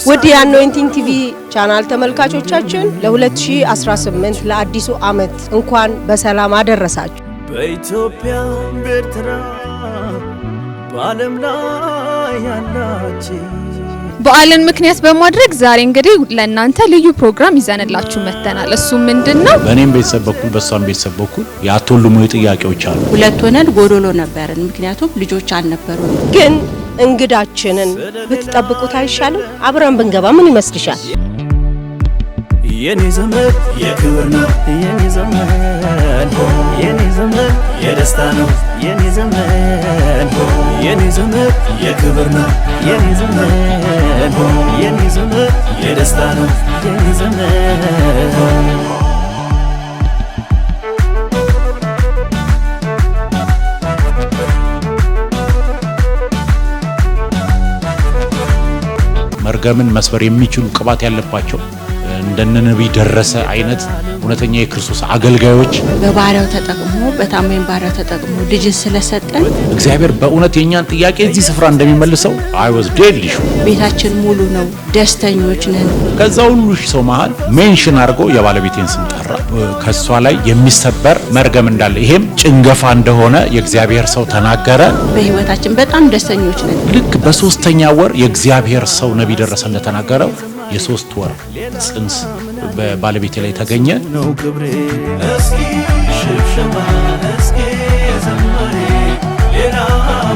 ውድ የአኖይንቲንግ ቲቪ ቻናል ተመልካቾቻችን ለ2018 ለአዲሱ ዓመት እንኳን በሰላም አደረሳችሁ። በኢትዮጵያ በኤርትራ በዓለም ላይ ያላችሁ በዓልን ምክንያት በማድረግ ዛሬ እንግዲህ ለእናንተ ልዩ ፕሮግራም ይዘንላችሁ መተናል። እሱ ምንድነው? በእኔም ቤተሰብ በኩል በሷም ቤተሰብ በኩል ያቶሉሙ ጥያቄዎች አሉ። ሁለት ሆነን ጎዶሎ ነበርን፣ ምክንያቱም ልጆች አልነበሩም። ግን እንግዳችንን ብትጠብቁት አይሻልም? አብረን ብንገባ ምን ይመስልሻል? የኔ ዘመን የክብር ነው፣ የኔ ዘመን የኔ ዘመን የደስታ ነው፣ የኔ ዘመን የኔ ዘመን የክብር ነው፣ የኔ ዘመን የኔ ዘመን የደስታ ነው፣ የኔ ዘመን መርገምን መስበር የሚችሉ ቅባት ያለባቸው እንደነ ነብይ ደረሰ አይነት እውነተኛ የክርስቶስ አገልጋዮች በባሪያው ተጠቅሞ በታማኝ ባሪያው ተጠቅሞ ልጅ ስለሰጠን እግዚአብሔር በእውነት የኛን ጥያቄ እዚህ ስፍራ እንደሚመልሰው I was deadly sure። ቤታችን ሙሉ ነው፣ ደስተኞች ነን። ከዛ ሁሉ ሰው መሃል ሜንሽን አድርጎ የባለቤቴን ስም ጠራ። ከሷ ላይ የሚሰበር መርገም እንዳለ ይሄም ጭንገፋ እንደሆነ የእግዚአብሔር ሰው ተናገረ። በህይወታችን በጣም ደስተኞች ነን። ልክ በሶስተኛ ወር የእግዚአብሔር ሰው ነብይ ደረሰ እንደተናገረው የሶስት ወር ጽንስ በባለቤቴ ላይ ተገኘ። ነው ክብሬ እስኪ ሽብሸባ እስኪ ዘማሬ ሌላ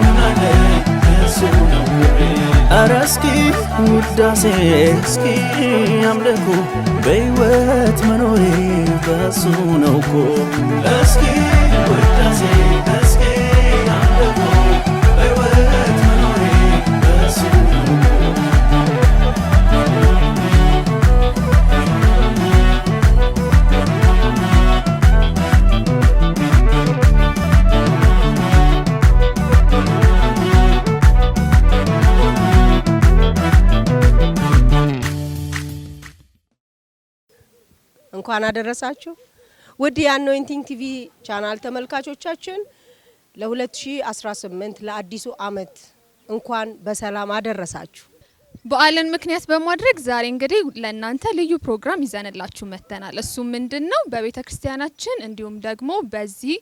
ምናለ እሱ ነው ክብሬ ኧረ እስኪ ውዳሴ እስኪ አምልኮ በሕይወት መኖሬ በሱ ነው እኮ እስኪ ውዳሴ እስኪ አምልኮ በሕይወት መኖሬ በሱ ነው እንኳን አደረሳችሁ። ውድ የአኖይንቲንግ ቲቪ ቻናል ተመልካቾቻችን ለ2018 ለአዲሱ ዓመት እንኳን በሰላም አደረሳችሁ። በዓልን ምክንያት በማድረግ ዛሬ እንግዲህ ለእናንተ ልዩ ፕሮግራም ይዘንላችሁ መተናል። እሱ ምንድነው? በቤተክርስቲያናችን እንዲሁም ደግሞ በዚህ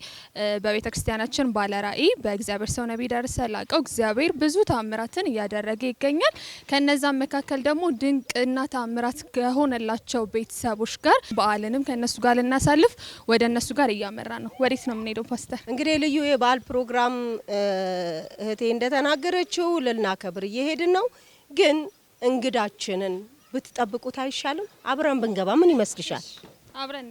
በቤተክርስቲያናችን ባለራዕይ በእግዚአብሔር ሰው ነብይ ደረሰ ላቀው እግዚአብሔር ብዙ ታምራትን እያደረገ ይገኛል። ከነዛም መካከል ደግሞ ድንቅና ታምራት ከሆነላቸው ቤተሰቦች ጋር በዓልንም ከነሱ ጋር ልናሳልፍ ወደ እነሱ ጋር እያመራ ነው። ወዴት ነው የምንሄደው ፓስተር? እንግዲህ ልዩ የበዓል ፕሮግራም እህቴ እንደተናገረችው ልናከብር እየሄድን ነው። ግን እንግዳችንን ብትጠብቁት አይሻልም? አብረን ብንገባ ምን ይመስልሻል? አብረን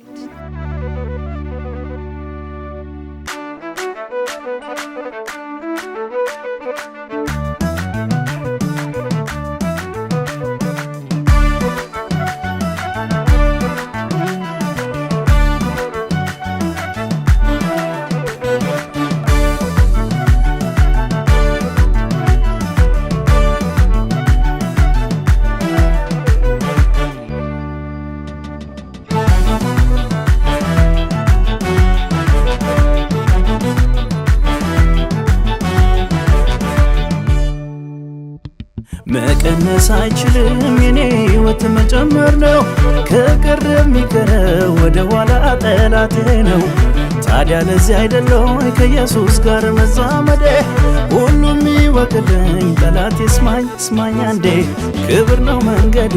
መቀነስ አይችልም የኔ ህይወት መጨመር ነው። ከቀረ የሚቀረው ወደ ኋላ ጠላቴ ነው። ታዲያ ለዚህ አይደለው ከኢየሱስ ጋር መዛመዴ ሁሉም ይወቅልኝ ጠላቴ ስማኝ አንዴ ክብር ነው መንገዴ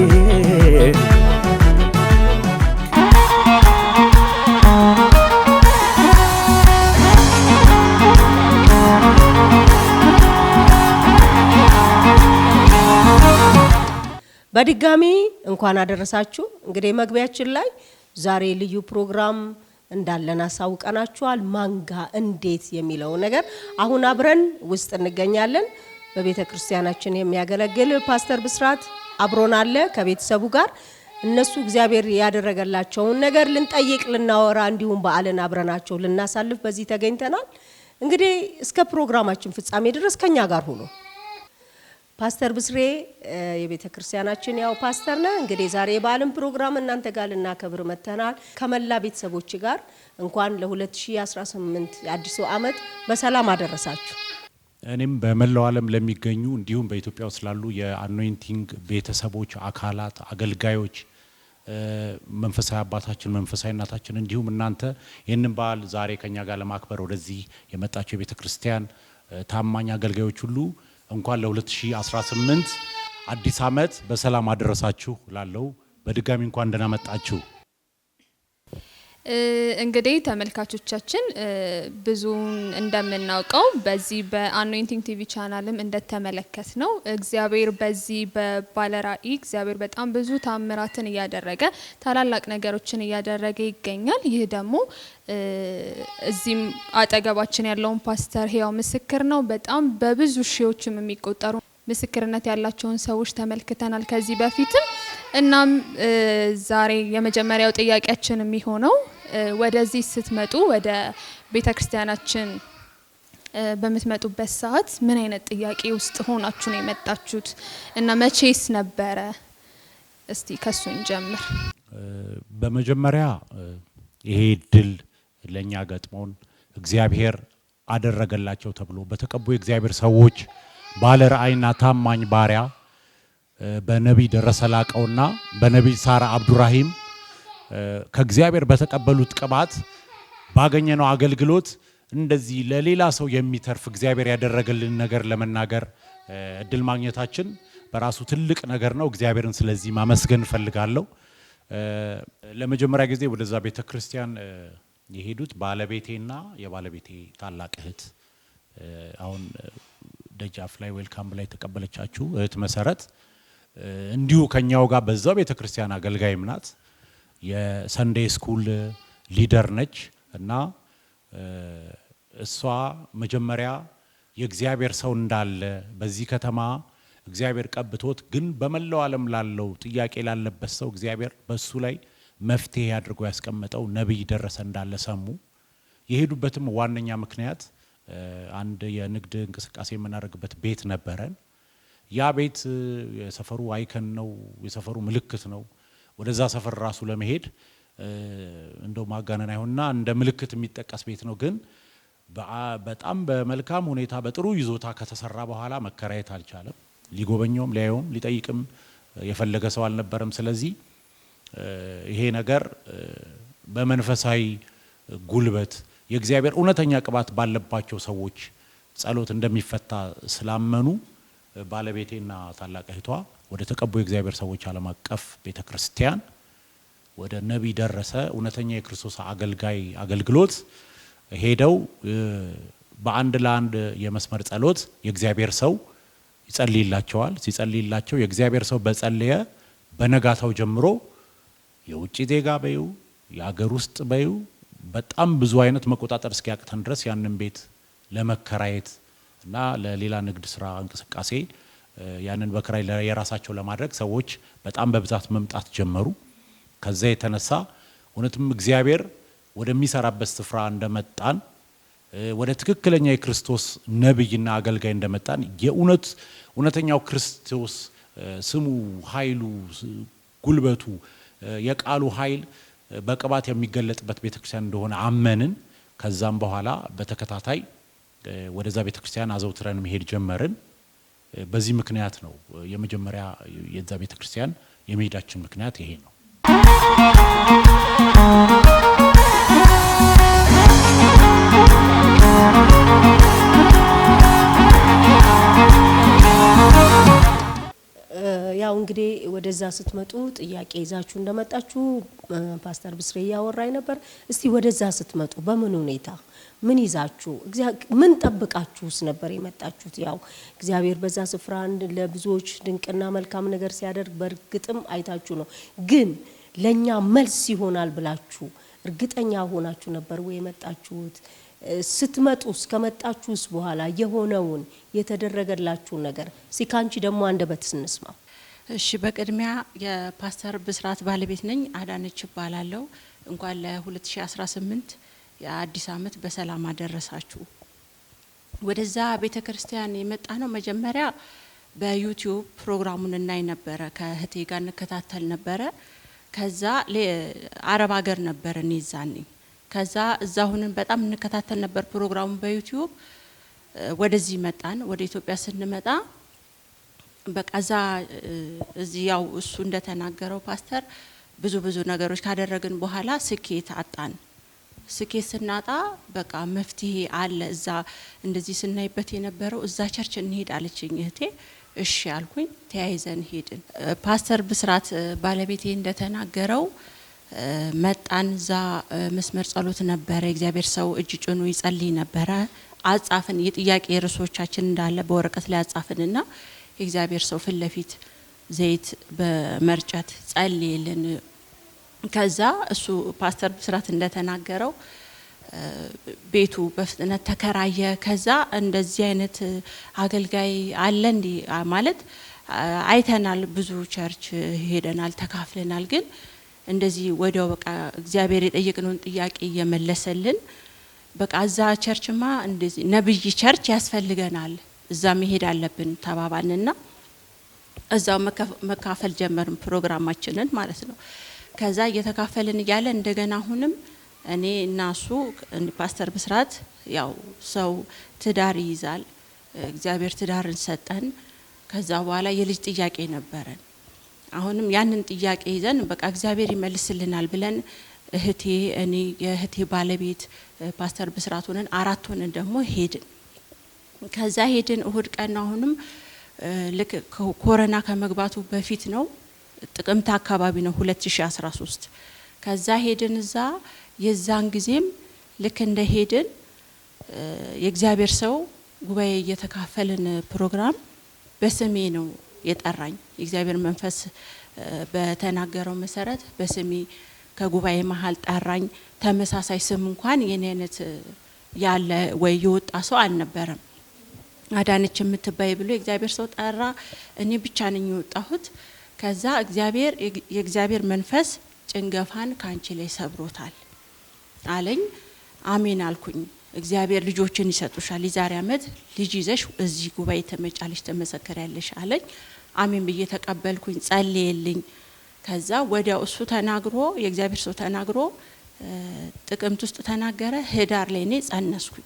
በድጋሚ እንኳን አደረሳችሁ። እንግዲህ መግቢያችን ላይ ዛሬ ልዩ ፕሮግራም እንዳለን አሳውቀናችኋል። ማንጋ እንዴት የሚለው ነገር አሁን አብረን ውስጥ እንገኛለን። በቤተ ክርስቲያናችን የሚያገለግል ፓስተር ብስራት አብሮን አለ ከቤተሰቡ ጋር። እነሱ እግዚአብሔር ያደረገላቸውን ነገር ልንጠይቅ ልናወራ፣ እንዲሁም በዓልን አብረናቸው ልናሳልፍ በዚህ ተገኝተናል። እንግዲህ እስከ ፕሮግራማችን ፍጻሜ ድረስ ከኛ ጋር ሁኑ። ፓስተር ብስሬ የቤተ ክርስቲያናችን ያው ፓስተር ነህ። እንግዲህ ዛሬ የበዓልን ፕሮግራም እናንተ ጋር ልናከብር መተናል ከመላ ቤተሰቦች ጋር። እንኳን ለ2018 የአዲሱ ዓመት በሰላም አደረሳችሁ። እኔም በመላው ዓለም ለሚገኙ እንዲሁም በኢትዮጵያ ውስጥ ላሉ የአኖይንቲንግ ቤተሰቦች፣ አካላት፣ አገልጋዮች መንፈሳዊ አባታችን መንፈሳዊ እናታችን እንዲሁም እናንተ ይህንን በዓል ዛሬ ከኛ ጋር ለማክበር ወደዚህ የመጣችሁ የቤተ ክርስቲያን ታማኝ አገልጋዮች ሁሉ እንኳን ለ2018 አዲስ ዓመት በሰላም አደረሳችሁ ላለው በድጋሚ እንኳን ደህና መጣችሁ። እንግዲህ ተመልካቾቻችን ብዙን እንደምናውቀው በዚህ በአኖይንቲንግ ቲቪ ቻናልም እንደተመለከት ነው እግዚአብሔር በዚህ በባለራእይ እግዚአብሔር በጣም ብዙ ታምራትን እያደረገ ታላላቅ ነገሮችን እያደረገ ይገኛል። ይህ ደግሞ እዚህም አጠገባችን ያለውን ፓስተር ህያው ምስክር ነው። በጣም በብዙ ሺዎችም የሚቆጠሩ ምስክርነት ያላቸውን ሰዎች ተመልክተናል ከዚህ በፊትም። እናም ዛሬ የመጀመሪያው ጥያቄያችን የሚሆነው ወደዚህ ስትመጡ ወደ ቤተክርስቲያናችን በምትመጡበት ሰዓት ምን አይነት ጥያቄ ውስጥ ሆናችሁ ነው የመጣችሁት እና መቼስ ነበረ? እስቲ ከሱን ጀምር። በመጀመሪያ ይሄ ድል ለኛ ገጥሞን እግዚአብሔር አደረገላቸው ተብሎ በተቀቡ የእግዚአብሔር ሰዎች ባለ ራእይና ታማኝ ባሪያ በነቢይ ደረሰ ላቀውና በነቢይ ሳራ አብዱራሂም ከእግዚአብሔር በተቀበሉት ቅባት ባገኘነው አገልግሎት እንደዚህ ለሌላ ሰው የሚተርፍ እግዚአብሔር ያደረገልን ነገር ለመናገር እድል ማግኘታችን በራሱ ትልቅ ነገር ነው። እግዚአብሔርን ስለዚህ ማመስገን ፈልጋለሁ። ለመጀመሪያ ጊዜ ወደዛ ቤተክርስቲያን የሄዱት ባለቤቴና የባለቤቴ ታላቅ እህት አሁን ደጃፍ ላይ ዌልካም ላይ ተቀበለቻችሁ እህት መሰረት እንዲሁ ከኛው ጋር በዛው ቤተክርስቲያን አገልጋይም ናት። የሰንዴይ ስኩል ሊደር ነች እና እሷ መጀመሪያ የእግዚአብሔር ሰው እንዳለ በዚህ ከተማ እግዚአብሔር ቀብቶት ግን በመላው ዓለም ላለው ጥያቄ ላለበት ሰው እግዚአብሔር በሱ ላይ መፍትሄ አድርጎ ያስቀመጠው ነብይ ደረሰ እንዳለ ሰሙ። የሄዱበትም ዋነኛ ምክንያት አንድ የንግድ እንቅስቃሴ የምናደርግበት ቤት ነበረን። ያ ቤት የሰፈሩ አይከን ነው፣ የሰፈሩ ምልክት ነው። ወደዛ ሰፈር ራሱ ለመሄድ እንደው ማጋነን አይሆንና እንደ ምልክት የሚጠቀስ ቤት ነው። ግን በጣም በመልካም ሁኔታ በጥሩ ይዞታ ከተሰራ በኋላ መከራየት አልቻለም። ሊጎበኘውም ሊያየውም ሊጠይቅም የፈለገ ሰው አልነበረም። ስለዚህ ይሄ ነገር በመንፈሳዊ ጉልበት የእግዚአብሔር እውነተኛ ቅባት ባለባቸው ሰዎች ጸሎት እንደሚፈታ ስላመኑ ባለቤቴና ታላቅ እህቷ ወደ ተቀቡ የእግዚአብሔር ሰዎች ዓለም አቀፍ ቤተክርስቲያን ወደ ነብይ ደረሰ እውነተኛ የክርስቶስ አገልጋይ አገልግሎት ሄደው በአንድ ለአንድ የመስመር ጸሎት የእግዚአብሔር ሰው ይጸልይላቸዋል። ሲጸልይላቸው የእግዚአብሔር ሰው በጸለየ በነጋታው ጀምሮ የውጭ ዜጋ በዩ የአገር ውስጥ በዩ በጣም ብዙ አይነት መቆጣጠር እስኪያቅተን ድረስ ያንን ቤት ለመከራየት እና ለሌላ ንግድ ስራ እንቅስቃሴ ያንን በክራይ የራሳቸው ለማድረግ ሰዎች በጣም በብዛት መምጣት ጀመሩ። ከዛ የተነሳ እውነትም እግዚአብሔር ወደሚሰራበት ስፍራ እንደመጣን ወደ ትክክለኛ የክርስቶስ ነብይና አገልጋይ እንደመጣን እውነተኛው ክርስቶስ ስሙ ኃይሉ ጉልበቱ የቃሉ ኃይል በቅባት የሚገለጥበት ቤተክርስቲያን እንደሆነ አመንን። ከዛም በኋላ በተከታታይ ወደዛ ቤተክርስቲያን አዘውትረን መሄድ ጀመርን። በዚህ ምክንያት ነው የመጀመሪያ የዛ ቤተክርስቲያን የመሄዳችን ምክንያት ይሄ ነው። ያው እንግዲህ ወደዛ ስትመጡ ጥያቄ ይዛችሁ እንደመጣችሁ ፓስተር ብስሬ ያወራይ ነበር። እስቲ ወደዛ ስትመጡ በምን ሁኔታ ምን ይዛችሁ ምን ጠብቃችሁስ ነበር የመጣችሁት? ያው እግዚአብሔር በዛ ስፍራ ለብዙዎች ድንቅና መልካም ነገር ሲያደርግ በእርግጥም አይታችሁ ነው። ግን ለኛ መልስ ይሆናል ብላችሁ እርግጠኛ ሆናችሁ ነበር ወይ የመጣችሁት? ስትመጡስ ከመጣችሁስ በኋላ የሆነውን የተደረገላችሁ ነገር ሲካንቺ ደግሞ አንደበትስ እንስማው። እሺ፣ በቅድሚያ የፓስተር ብስራት ባለቤት ነኝ። አዳነች እባላለሁ። እንኳን ለ2018 የአዲስ ዓመት በሰላም አደረሳችሁ። ወደዛ ቤተክርስቲያን የመጣ ነው መጀመሪያ በዩቲዩብ ፕሮግራሙን እናይ ነበረ። ከእህቴ ጋር እንከታተል ነበረ። ከዛ አረብ ሀገር ነበር እኔ ዛኔ። ከዛ እዛሁንን በጣም እንከታተል ነበር ፕሮግራሙን በዩቲዩብ። ወደዚህ መጣን። ወደ ኢትዮጵያ ስንመጣ በቃ እዚህ ያው እሱ እንደተናገረው ፓስተር ብዙ ነገሮች ካደረግን በኋላ ስኬት አጣን። ስኬት ስናጣ በቃ መፍትሄ አለ እዛ እንደዚህ ስናይበት የነበረው እዛ ቸርች እንሄድ አለችኝ እህቴ። እሺ አልኩኝ። ተያይዘን ሄድን። ፓስተር ብስራት ባለቤቴ እንደተናገረው መጣን። እዛ መስመር ጸሎት ነበረ። እግዚአብሔር ሰው እጅ ጭኑ ይጸልይ ነበረ። አጻፍን የጥያቄ ርዕሶቻችን እንዳለ በወረቀት ላይ አጻፍንና የእግዚአብሔር ሰው ፊት ለፊት ዘይት በመርጨት ጸልይልን። ከዛ እሱ ፓስተር ብስራት እንደተናገረው ቤቱ በፍጥነት ተከራየ። ከዛ እንደዚህ አይነት አገልጋይ አለ እንዲ ማለት አይተናል፣ ብዙ ቸርች ሄደናል፣ ተካፍለናል። ግን እንደዚህ ወዲያው በቃ እግዚአብሔር የጠየቅነውን ጥያቄ እየመለሰልን በቃ እዛ ቸርችማ እንደዚህ ነብይ ቸርች ያስፈልገናል፣ እዛ መሄድ አለብን ተባባልንና እዛው መካፈል ጀመርን ፕሮግራማችንን ማለት ነው። ከዛ እየተካፈልን እያለ እንደገና አሁንም እኔ እና እሱ ፓስተር ብስራት ያው ሰው ትዳር ይይዛል፣ እግዚአብሔር ትዳርን ሰጠን። ከዛ በኋላ የልጅ ጥያቄ ነበረን። አሁንም ያንን ጥያቄ ይዘን በቃ እግዚአብሔር ይመልስልናል ብለን እህቴ፣ እኔ፣ የእህቴ ባለቤት ፓስተር ብስራት ሆነን 4 ሆነን ደግሞ ሄድን። ከዛ ሄድን እሁድ ቀን አሁንም ልክ ኮሮና ከመግባቱ በፊት ነው፣ ጥቅምት አካባቢ ነው 2013። ከዛ ሄድን እዛ። የዛን ጊዜም ልክ እንደ ሄድን የእግዚአብሔር ሰው ጉባኤ እየተካፈልን ፕሮግራም በስሜ ነው የጠራኝ። የእግዚአብሔር መንፈስ በተናገረው መሰረት በስሜ ከጉባኤ መሀል ጠራኝ። ተመሳሳይ ስም እንኳን የኔ አይነት ያለ ወይ የወጣ ሰው አልነበረም። አዳነች የምትባይ ብሎ የእግዚአብሔር ሰው ጠራ። እኔ ብቻ ነኝ የወጣሁት። ከዛ የእግዚአብሔር መንፈስ ጭንገፋን ካንቺ ላይ ሰብሮታል አለኝ። አሜን አልኩኝ። እግዚአብሔር ልጆችን ይሰጡሻል፣ የዛሬ አመት ልጅ ይዘሽ እዚህ ጉባኤ ተመጫለሽ ተመሰከሪያለሽ አለኝ። አሜን ብዬ ተቀበልኩኝ። ጸልየልኝ። ከዛ ወዲያው እሱ ተናግሮ የእግዚአብሔር ሰው ተናግሮ ጥቅምት ውስጥ ተናገረ። ህዳር ላይ እኔ ጸነስኩኝ።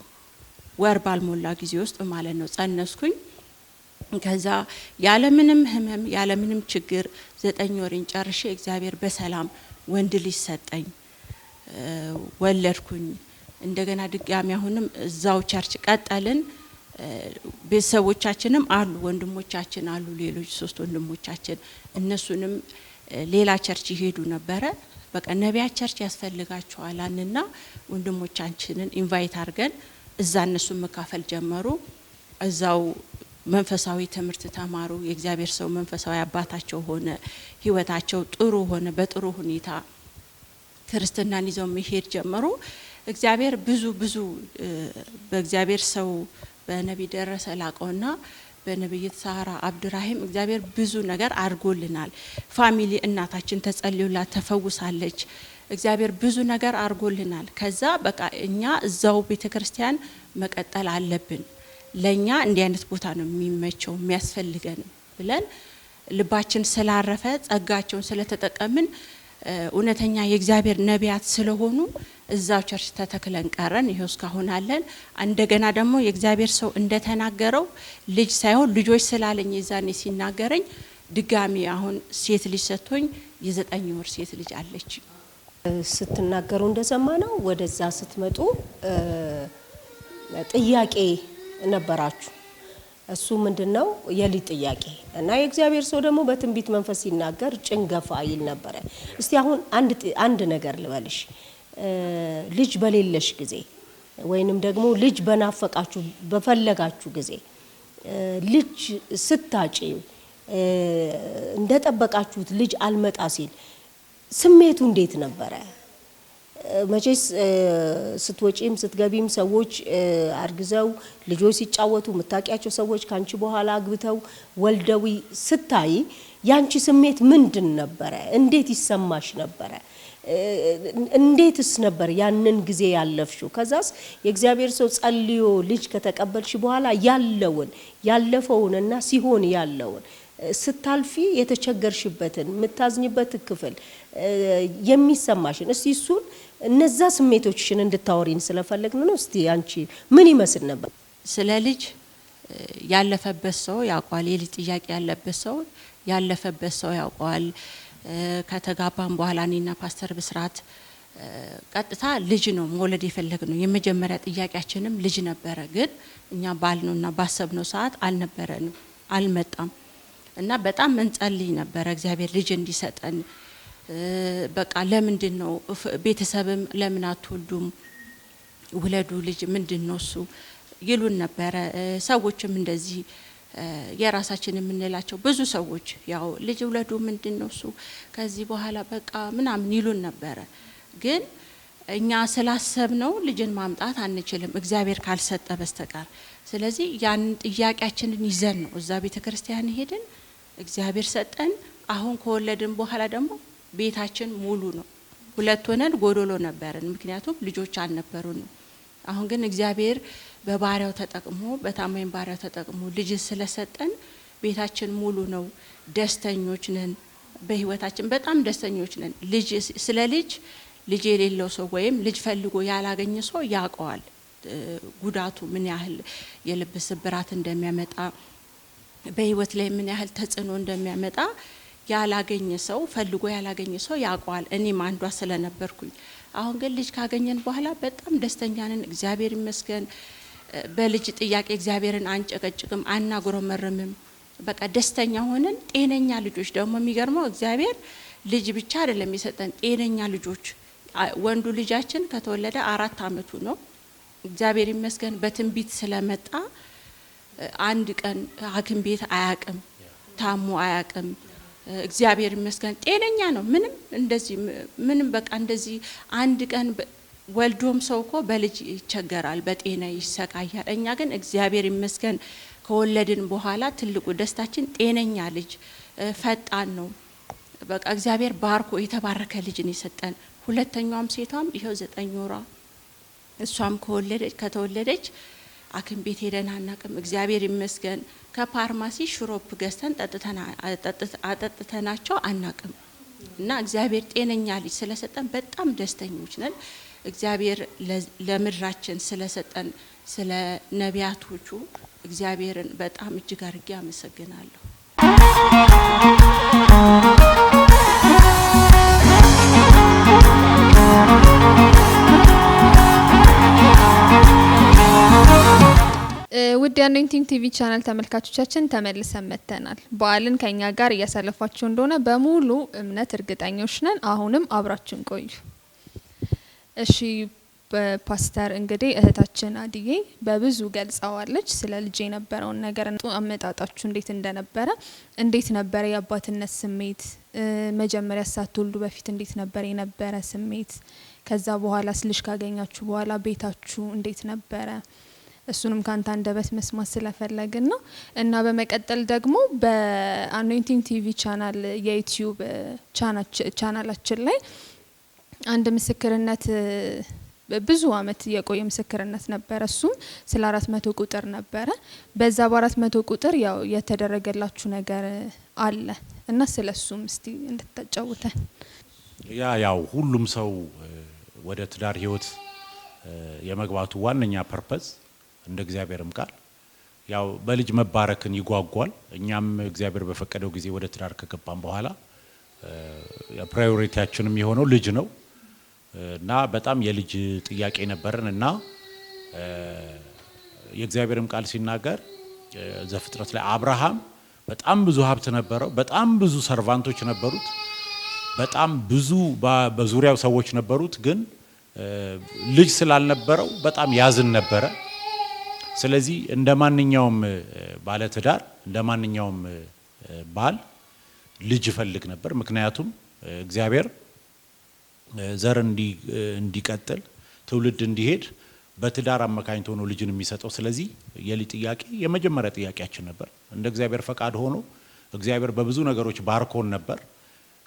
ወር ባልሞላ ጊዜ ውስጥ ማለት ነው ጸነስኩኝ። ከዛ ያለምንም ህመም ያለምንም ችግር 9 ወሬን ጨርሼ እግዚአብሔር በሰላም ወንድ ልጅ ሰጠኝ፣ ወለድኩኝ። እንደገና ድጋሚ አሁንም እዛው ቸርች ቀጠልን። ቤተሰቦቻችንም አሉ፣ ወንድሞቻችን አሉ፣ ሌሎች 3 ወንድሞቻችን። እነሱንም ሌላ ቸርች ይሄዱ ነበረ። በቃ ነቢያት ቸርች ያስፈልጋቸዋል አንና ወንድሞቻችንን ኢንቫይት አድርገን እዛ እነሱን መካፈል ጀመሩ። እዛው መንፈሳዊ ትምህርት ተማሩ። የእግዚአብሔር ሰው መንፈሳዊ አባታቸው ሆነ። ህይወታቸው ጥሩ ሆነ። በጥሩ ሁኔታ ክርስትናን ይዘው መሄድ ጀመሩ። እግዚአብሔር ብዙ በእግዚአብሔር ሰው በነቢይ ደረሰ ላቀውና በነቢይት ሳራ አብዱራሂም እግዚአብሔር ብዙ ነገር አድርጎልናል። ፋሚሊ እናታችን ተጸልዩላት ተፈውሳለች። እግዚአብሔር ብዙ ነገር አድርጎልናል። ከዛ በቃ እኛ እዛው ቤተክርስቲያን መቀጠል አለብን፣ ለኛ እንዲህ አይነት ቦታ ነው የሚመቸው የሚያስፈልገን ብለን ልባችን ስላረፈ ጸጋቸውን ስለተጠቀምን እውነተኛ የእግዚአብሔር ነቢያት ስለሆኑ እዛው ቸርች ተተክለን ቀረን። ይሄው እስካሁን አለን። እንደገና ደግሞ የእግዚአብሔር ሰው እንደተናገረው ልጅ ሳይሆን ልጆች ስላለኝ የዛኔ ሲናገረኝ ድጋሚ አሁን ሴት ልጅ ሰጥቶኝ የ9 ወር ሴት ልጅ አለች። ስትናገሩ እንደሰማ ነው። ወደዛ ስትመጡ ጥያቄ ነበራችሁ። እሱ ምንድነው? የልጅ ጥያቄ እና የእግዚአብሔር ሰው ደግሞ በትንቢት መንፈስ ሲናገር ጭንገፋ ይል ነበረ። እስቲ አሁን አንድ ነገር ልበልሽ። ልጅ በሌለሽ ጊዜ ወይንም ደግሞ ልጅ በናፈቃችሁ በፈለጋችሁ ጊዜ ልጅ ስታጪ እንደጠበቃችሁት ልጅ አልመጣ ሲል ስሜቱ እንዴት ነበረ? መቼስ ስትወጪም ስትገቢም ሰዎች አርግዘው ልጆች ሲጫወቱ የምታውቂያቸው ሰዎች ካንቺ በኋላ አግብተው ወልደው ስታይ ያንቺ ስሜት ምንድን ነበረ? እንዴት ይሰማሽ ነበረ? እንዴትስ ነበር ያንን ጊዜ ያለፍሽው? ከዛስ የእግዚአብሔር ሰው ጸልዮ ልጅ ከተቀበልሽ በኋላ ያለፈውንና ሲሆን ያለውን ስታልፊ የተቸገርሽበትን የምታዝኝበት ክፍል የሚሰማሽን እስቲ እሱን እነዛ ስሜቶችሽን እንድታወሪን ስለፈለግን ነው። እስቲ አንቺ ምን ይመስል ነበር? ስለ ልጅ ያለፈበት ሰው ያውቀዋል። የልጅ ጥያቄ ያለበት ሰው ያለፈበት ሰው ያውቀዋል። ከተጋባን በኋላ እኔና ፓስተር ብስራት ቀጥታ ልጅ ነው መውለድ የፈለግነው። የመጀመሪያ ጥያቄያችንም ልጅ ነበረ። ግን እኛ ባልነውና ባሰብነው ሰዓት አልነበረንም፣ አልመጣም እና በጣም እንጸልይ ነበረ እግዚአብሔር ልጅ እንዲሰጠን። በቃ ለምንድን ነው ቤተሰብም ለምን አትወልዱም ውለዱ ልጅ ምንድነው እሱ ይሉን ነበረ። ሰዎችም እንደዚህ የራሳችን የምንላቸው ብዙ ሰዎች ያው ልጅ ውለዱ ምንድነው እሱ ከዚህ በኋላ በቃ ምናምን ይሉን ነበረ። ግን እኛ ስላሰብነው ልጅን ማምጣት አንችልም እግዚአብሔር ካልሰጠ በስተቀር። ስለዚህ ያን ጥያቄያችንን ይዘን ነው እዛ ቤተክርስቲያን ሄድን፣ እግዚአብሔር ሰጠን። አሁን ከወለድን በኋላ ደግሞ ቤታችን ሙሉ ነው። ሁለት ሆነን ጎዶሎ ነበርን፣ ምክንያቱም ልጆች አልነበሩንም። አሁን ግን እግዚአብሔር በባሪያው ተጠቅሞ በታማኝ ባሪያው ተጠቅሞ ልጅ ስለሰጠን ቤታችን ሙሉ ነው። ደስተኞች ነን፣ በህይወታችን በጣም ደስተኞች ነን። ልጅ ስለ ልጅ የሌለው ሰው ወይም ልጅ ፈልጎ ያላገኘ ሰው ያውቀዋል ጉዳቱ ምን ያህል የልብ ስብራት እንደሚያመጣ፣ በህይወት ላይ ምን ያህል ተጽዕኖ እንደሚያመጣ ያላገኘ ሰው ፈልጎ ያላገኘ ሰው ያውቀዋል። እኔም አንዷ ስለነበርኩኝ። አሁን ግን ልጅ ካገኘን በኋላ በጣም ደስተኛ ነን፣ እግዚአብሔር ይመስገን። በልጅ ጥያቄ እግዚአብሔርን አንጨቀጭቅም፣ አናጉረመርምም። በቃ ደስተኛ ሆነን ጤነኛ ልጆች ደግሞ የሚገርመው እግዚአብሔር ልጅ ብቻ አይደለም የሰጠን ጤነኛ ልጆች። ወንዱ ልጃችን ከተወለደ 4 አመቱ ነው። እግዚአብሔር ይመስገን በትንቢት ስለመጣ አንድ ቀን ሐኪም ቤት አያቅም፣ ታሞ አያቅም። እግዚአብሔር ይመስገን ጤነኛ ነው። ምንም በቃ እንደዚህ አንድ ቀን ወልዶም ሰው እኮ በልጅ ይቸገራል፣ በጤና ይሰቃያል። እኛ ግን እግዚአብሔር ይመስገን ከወለድን በኋላ ትልቁ ደስታችን ጤነኛ ልጅ፣ ፈጣን ነው። በቃ እግዚአብሔር ባርኮ የተባረከ ልጅ ነው የሰጠን። ሁለተኛዋም ሴቷም ይሄው 9 ወሯ እሷም ከተወለደች ሐኪም ቤት ሄደን አናቅም። እግዚአብሔር ይመስገን ከፋርማሲ ሽሮፕ ገዝተን አጠጥተናቸው አናቅም። እና እግዚአብሔር ጤነኛ ልጅ ስለሰጠን በጣም ደስተኞች ነን። እግዚአብሔር ለምድራችን ስለሰጠን ስለ ነቢያቶቹ እግዚአብሔርን በጣም እጅግ አድርጌ አመሰግናለሁ። ውድ የአኖይንቲንግ ቲቪ ቻናል ተመልካቾቻችን ተመልሰን መጥተናል። በዓልን ከኛ ጋር እያሳለፋችሁ እንደሆነ በሙሉ እምነት እርግጠኞች ነን። አሁንም አብራችን ቆዩ። እሺ ፓስተር እንግዲህ እህታችን አድዬ በብዙ ገልጻዋለች ስለ ልጅ የነበረውን ነገር፣ አመጣጣችሁ እንዴት ነበረ የአባትነት ስሜት፣ መጀመሪያ ሳትወልዱ በፊት እንዴት ነበር የነበረ ስሜት፣ ከዛ በኋላ ልጅ ካገኛችሁ በኋላ ቤታችሁ እንዴት ነበረ፣ እሱንም ካንተ አንደበት መስማት ስለፈለግን ነው። እና በመቀጠል ደግሞ በአኖይንቲንግ ቲቪ ቻናል የዩቲዩብ ቻናላችን ላይ አንድ ምስክርነት ብዙ አመት የቆየ ምስክርነት ነበረ። እሱም ስለ 400 ቁጥር ነበረ። በዛ በ400 ቁጥር ያው የተደረገላችሁ ነገር አለ እና ስለሱም እስቲ እንድታጫውተን። ያው ሁሉም ሰው ወደ ትዳር ህይወት የመግባቱ ዋነኛ ፐርፐዝ እንደ እግዚአብሔርም ቃል ያው በልጅ መባረክን ይጓጓል። እኛም እግዚአብሔር በፈቀደው ጊዜ ወደ ትዳር ከገባን በኋላ ፕራዮሪቲያችንም የሆነው ልጅ ነው እና በጣም የልጅ ጥያቄ ነበርን እና የእግዚአብሔርም ቃል ሲናገር ዘፍጥረት ላይ አብርሃም በጣም ብዙ ሀብት ነበረው፣ በጣም ብዙ ሰርቫንቶች ነበሩት፣ በጣም ብዙ በዙሪያው ሰዎች ነበሩት። ግን ልጅ ስላልነበረው በጣም ያዝን ነበረ። ስለዚህ እንደ ማንኛውም ባለ ትዳር እንደ ማንኛውም ባል ልጅ ይፈልግ ነበር። ምክንያቱም እግዚአብሔር ዘር እንዲቀጥል ትውልድ እንዲሄድ በትዳር አመካኝቶ ነው ልጅን የሚሰጠው። ስለዚህ የልጅ ጥያቄ የመጀመሪያ ጥያቄያችን ነበር። እንደ እግዚአብሔር ፈቃድ ሆኖ እግዚአብሔር በብዙ ነገሮች ባርኮን ነበር።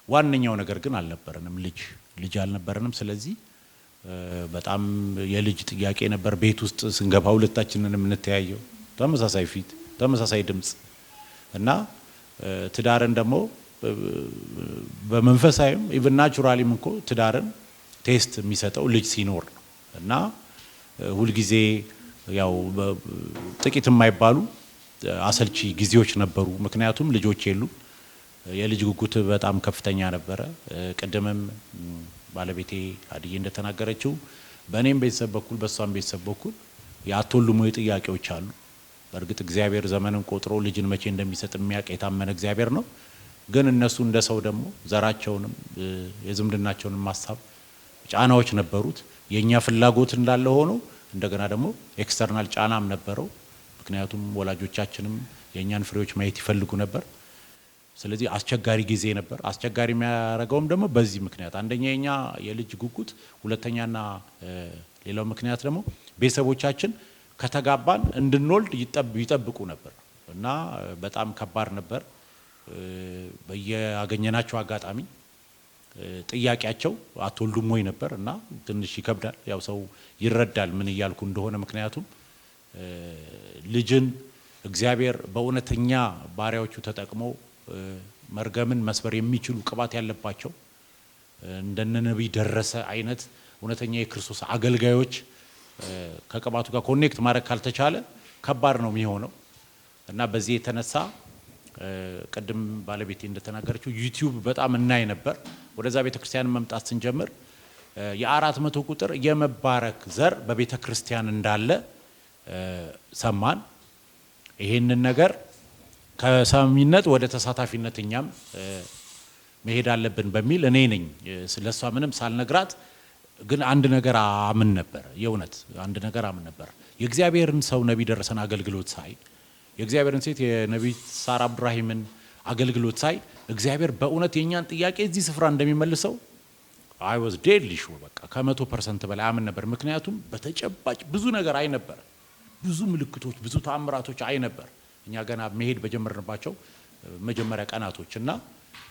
ዋነኛው ነገር ግን አልነበረንም፣ ልጅ አልነበረንም። ስለዚህ በጣም የልጅ ጥያቄ ነበር። ቤት ውስጥ ስንገባ ሁለታችንን የምንተያየው ተመሳሳይ ፊት፣ ተመሳሳይ ድምጽ እና ትዳርን ደግሞ በመንፈሳዊም ኢቭን ናቹራሊም እንኮ ትዳርን ቴስት የሚሰጠው ልጅ ሲኖር ነው እና ሁልጊዜ ያው ጥቂት የማይባሉ አሰልቺ ጊዜዎች ነበሩ። ምክንያቱም ልጆች የሉ፣ የልጅ ጉጉት በጣም ከፍተኛ ነበረ። ቅድምም ባለቤቴ አድዬ እንደተናገረችው በእኔም ቤተሰብ በኩል በሷም ቤተሰብ በኩል ያቶልሙ ጥያቄዎች አሉ። በእርግጥ እግዚአብሔር ዘመንን ቆጥሮ ልጅን መቼ እንደሚሰጥ የሚያውቅ የታመነ እግዚአብሔር ነው። ግን እነሱ እንደ ሰው ደግሞ ዘራቸውንም የዝምድናቸውንም ማሳብ ጫናዎች ነበሩት። የኛ ፍላጎት እንዳለ ሆኖ እንደገና ደግሞ ኤክስተርናል ጫናም ነበረው። ምክንያቱም ወላጆቻችንም የኛን ፍሬዎች ማየት ይፈልጉ ነበር። ስለዚህ አስቸጋሪ ጊዜ ነበር። አስቸጋሪ የሚያደርገውም ደግሞ በዚህ ምክንያት አንደኛ የኛ የልጅ ጉጉት፣ ሁለተኛና ሌላው ምክንያት ደግሞ ቤተሰቦቻችን ከተጋባን እንድንወልድ ይጠብቁ ነበር እና በጣም ከባድ ነበር። በየአገኘናቸው አጋጣሚ ጥያቄያቸው አትወልዱም ወይ ነበር እና ትንሽ ይከብዳል። ያው ሰው ይረዳል ምን እያልኩ እንደሆነ። ምክንያቱም ልጅን እግዚአብሔር በእውነተኛ ባሪያዎቹ ተጠቅሞ መርገምን መስበር የሚችሉ ቅባት ያለባቸው እንደነ ነቢይ ደረሰ አይነት እውነተኛ የክርስቶስ አገልጋዮች ከቅባቱ ጋር ኮኔክት ማድረግ ካልተቻለ ከባድ ነው የሚሆነው እና በዚህ የተነሳ ቅድም ባለቤቴ እንደተናገረችው ዩቲዩብ በጣም እናይ ነበር። ወደዛ ቤተክርስቲያን መምጣት ስንጀምር የ400 ቁጥር የመባረክ ዘር በቤተክርስቲያን እንዳለ ሰማን። ይሄንን ነገር ከሰሚነት ወደ ተሳታፊነት እኛም መሄድ አለብን በሚል እኔ ነኝ ስለሷ ምንም ሳልነግራት ግን አንድ ነገር አምን ነበር። የእውነት አንድ ነገር አምን ነበር። የእግዚአብሔርን ሰው ነቢይ ደረሰን አገልግሎት ሳይ፣ የእግዚአብሔርን ሴት የነቢይ ሳራ አብዱራሂምን አገልግሎት ሳይ እግዚአብሔር በእውነት የኛን ጥያቄ እዚህ ስፍራ እንደሚመልሰው አይ ዋዝ ዴድሊ ሹር በቃ ከ100% በላይ አምን ነበር። ምክንያቱም በተጨባጭ ብዙ ነገር አይ ነበር፣ ብዙ ምልክቶች፣ ብዙ ተአምራቶች አይ ነበር እኛ ገና መሄድ በጀመርንባቸው መጀመሪያ ቀናቶች እና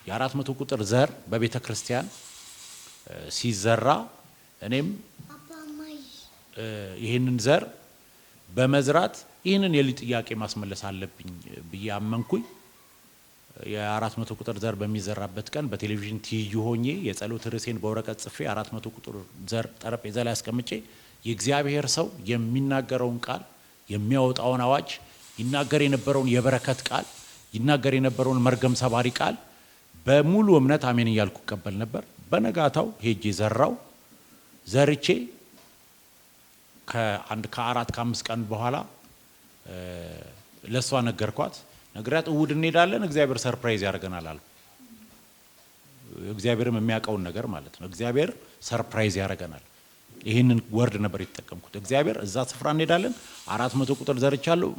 የ400 ቁጥር ዘር በቤተ ክርስቲያን ሲዘራ እኔም ይህንን ዘር በመዝራት ይህንን የልጅ ጥያቄ ማስመለስ አለብኝ ብዬ አመንኩኝ። የ400 ቁጥር ዘር በሚዘራበት ቀን በቴሌቪዥን ትይዩ ሆኜ የጸሎት ርዕሴን በወረቀት ጽፌ 400 ቁጥር ዘር ጠረጴዛ ላይ አስቀምጬ የእግዚአብሔር ሰው የሚናገረውን ቃል የሚያወጣውን አዋጅ ይናገር የነበረውን የበረከት ቃል ይናገር የነበረውን መርገም ሰባሪ ቃል በሙሉ እምነት አሜን እያልኩ ቀበል ነበር። በነጋታው ሄጄ ዘራው። ዘርቼ ከአራት ከአምስት ቀን በኋላ ለሷ ነገርኳት። ነግራት እሁድ እንሄዳለን እግዚአብሔር ሰርፕራይዝ ያደርገናል አልኩ። እግዚአብሔርም የሚያውቀውን ነገር ማለት ነው። እግዚአብሔር ሰርፕራይዝ ያደርገናል። ይህንን ወርድ ነበር የተጠቀምኩት። እግዚአብሔር እዛ ስፍራ እንሄዳለን። 400 ቁጥር ዘርቻለሁ።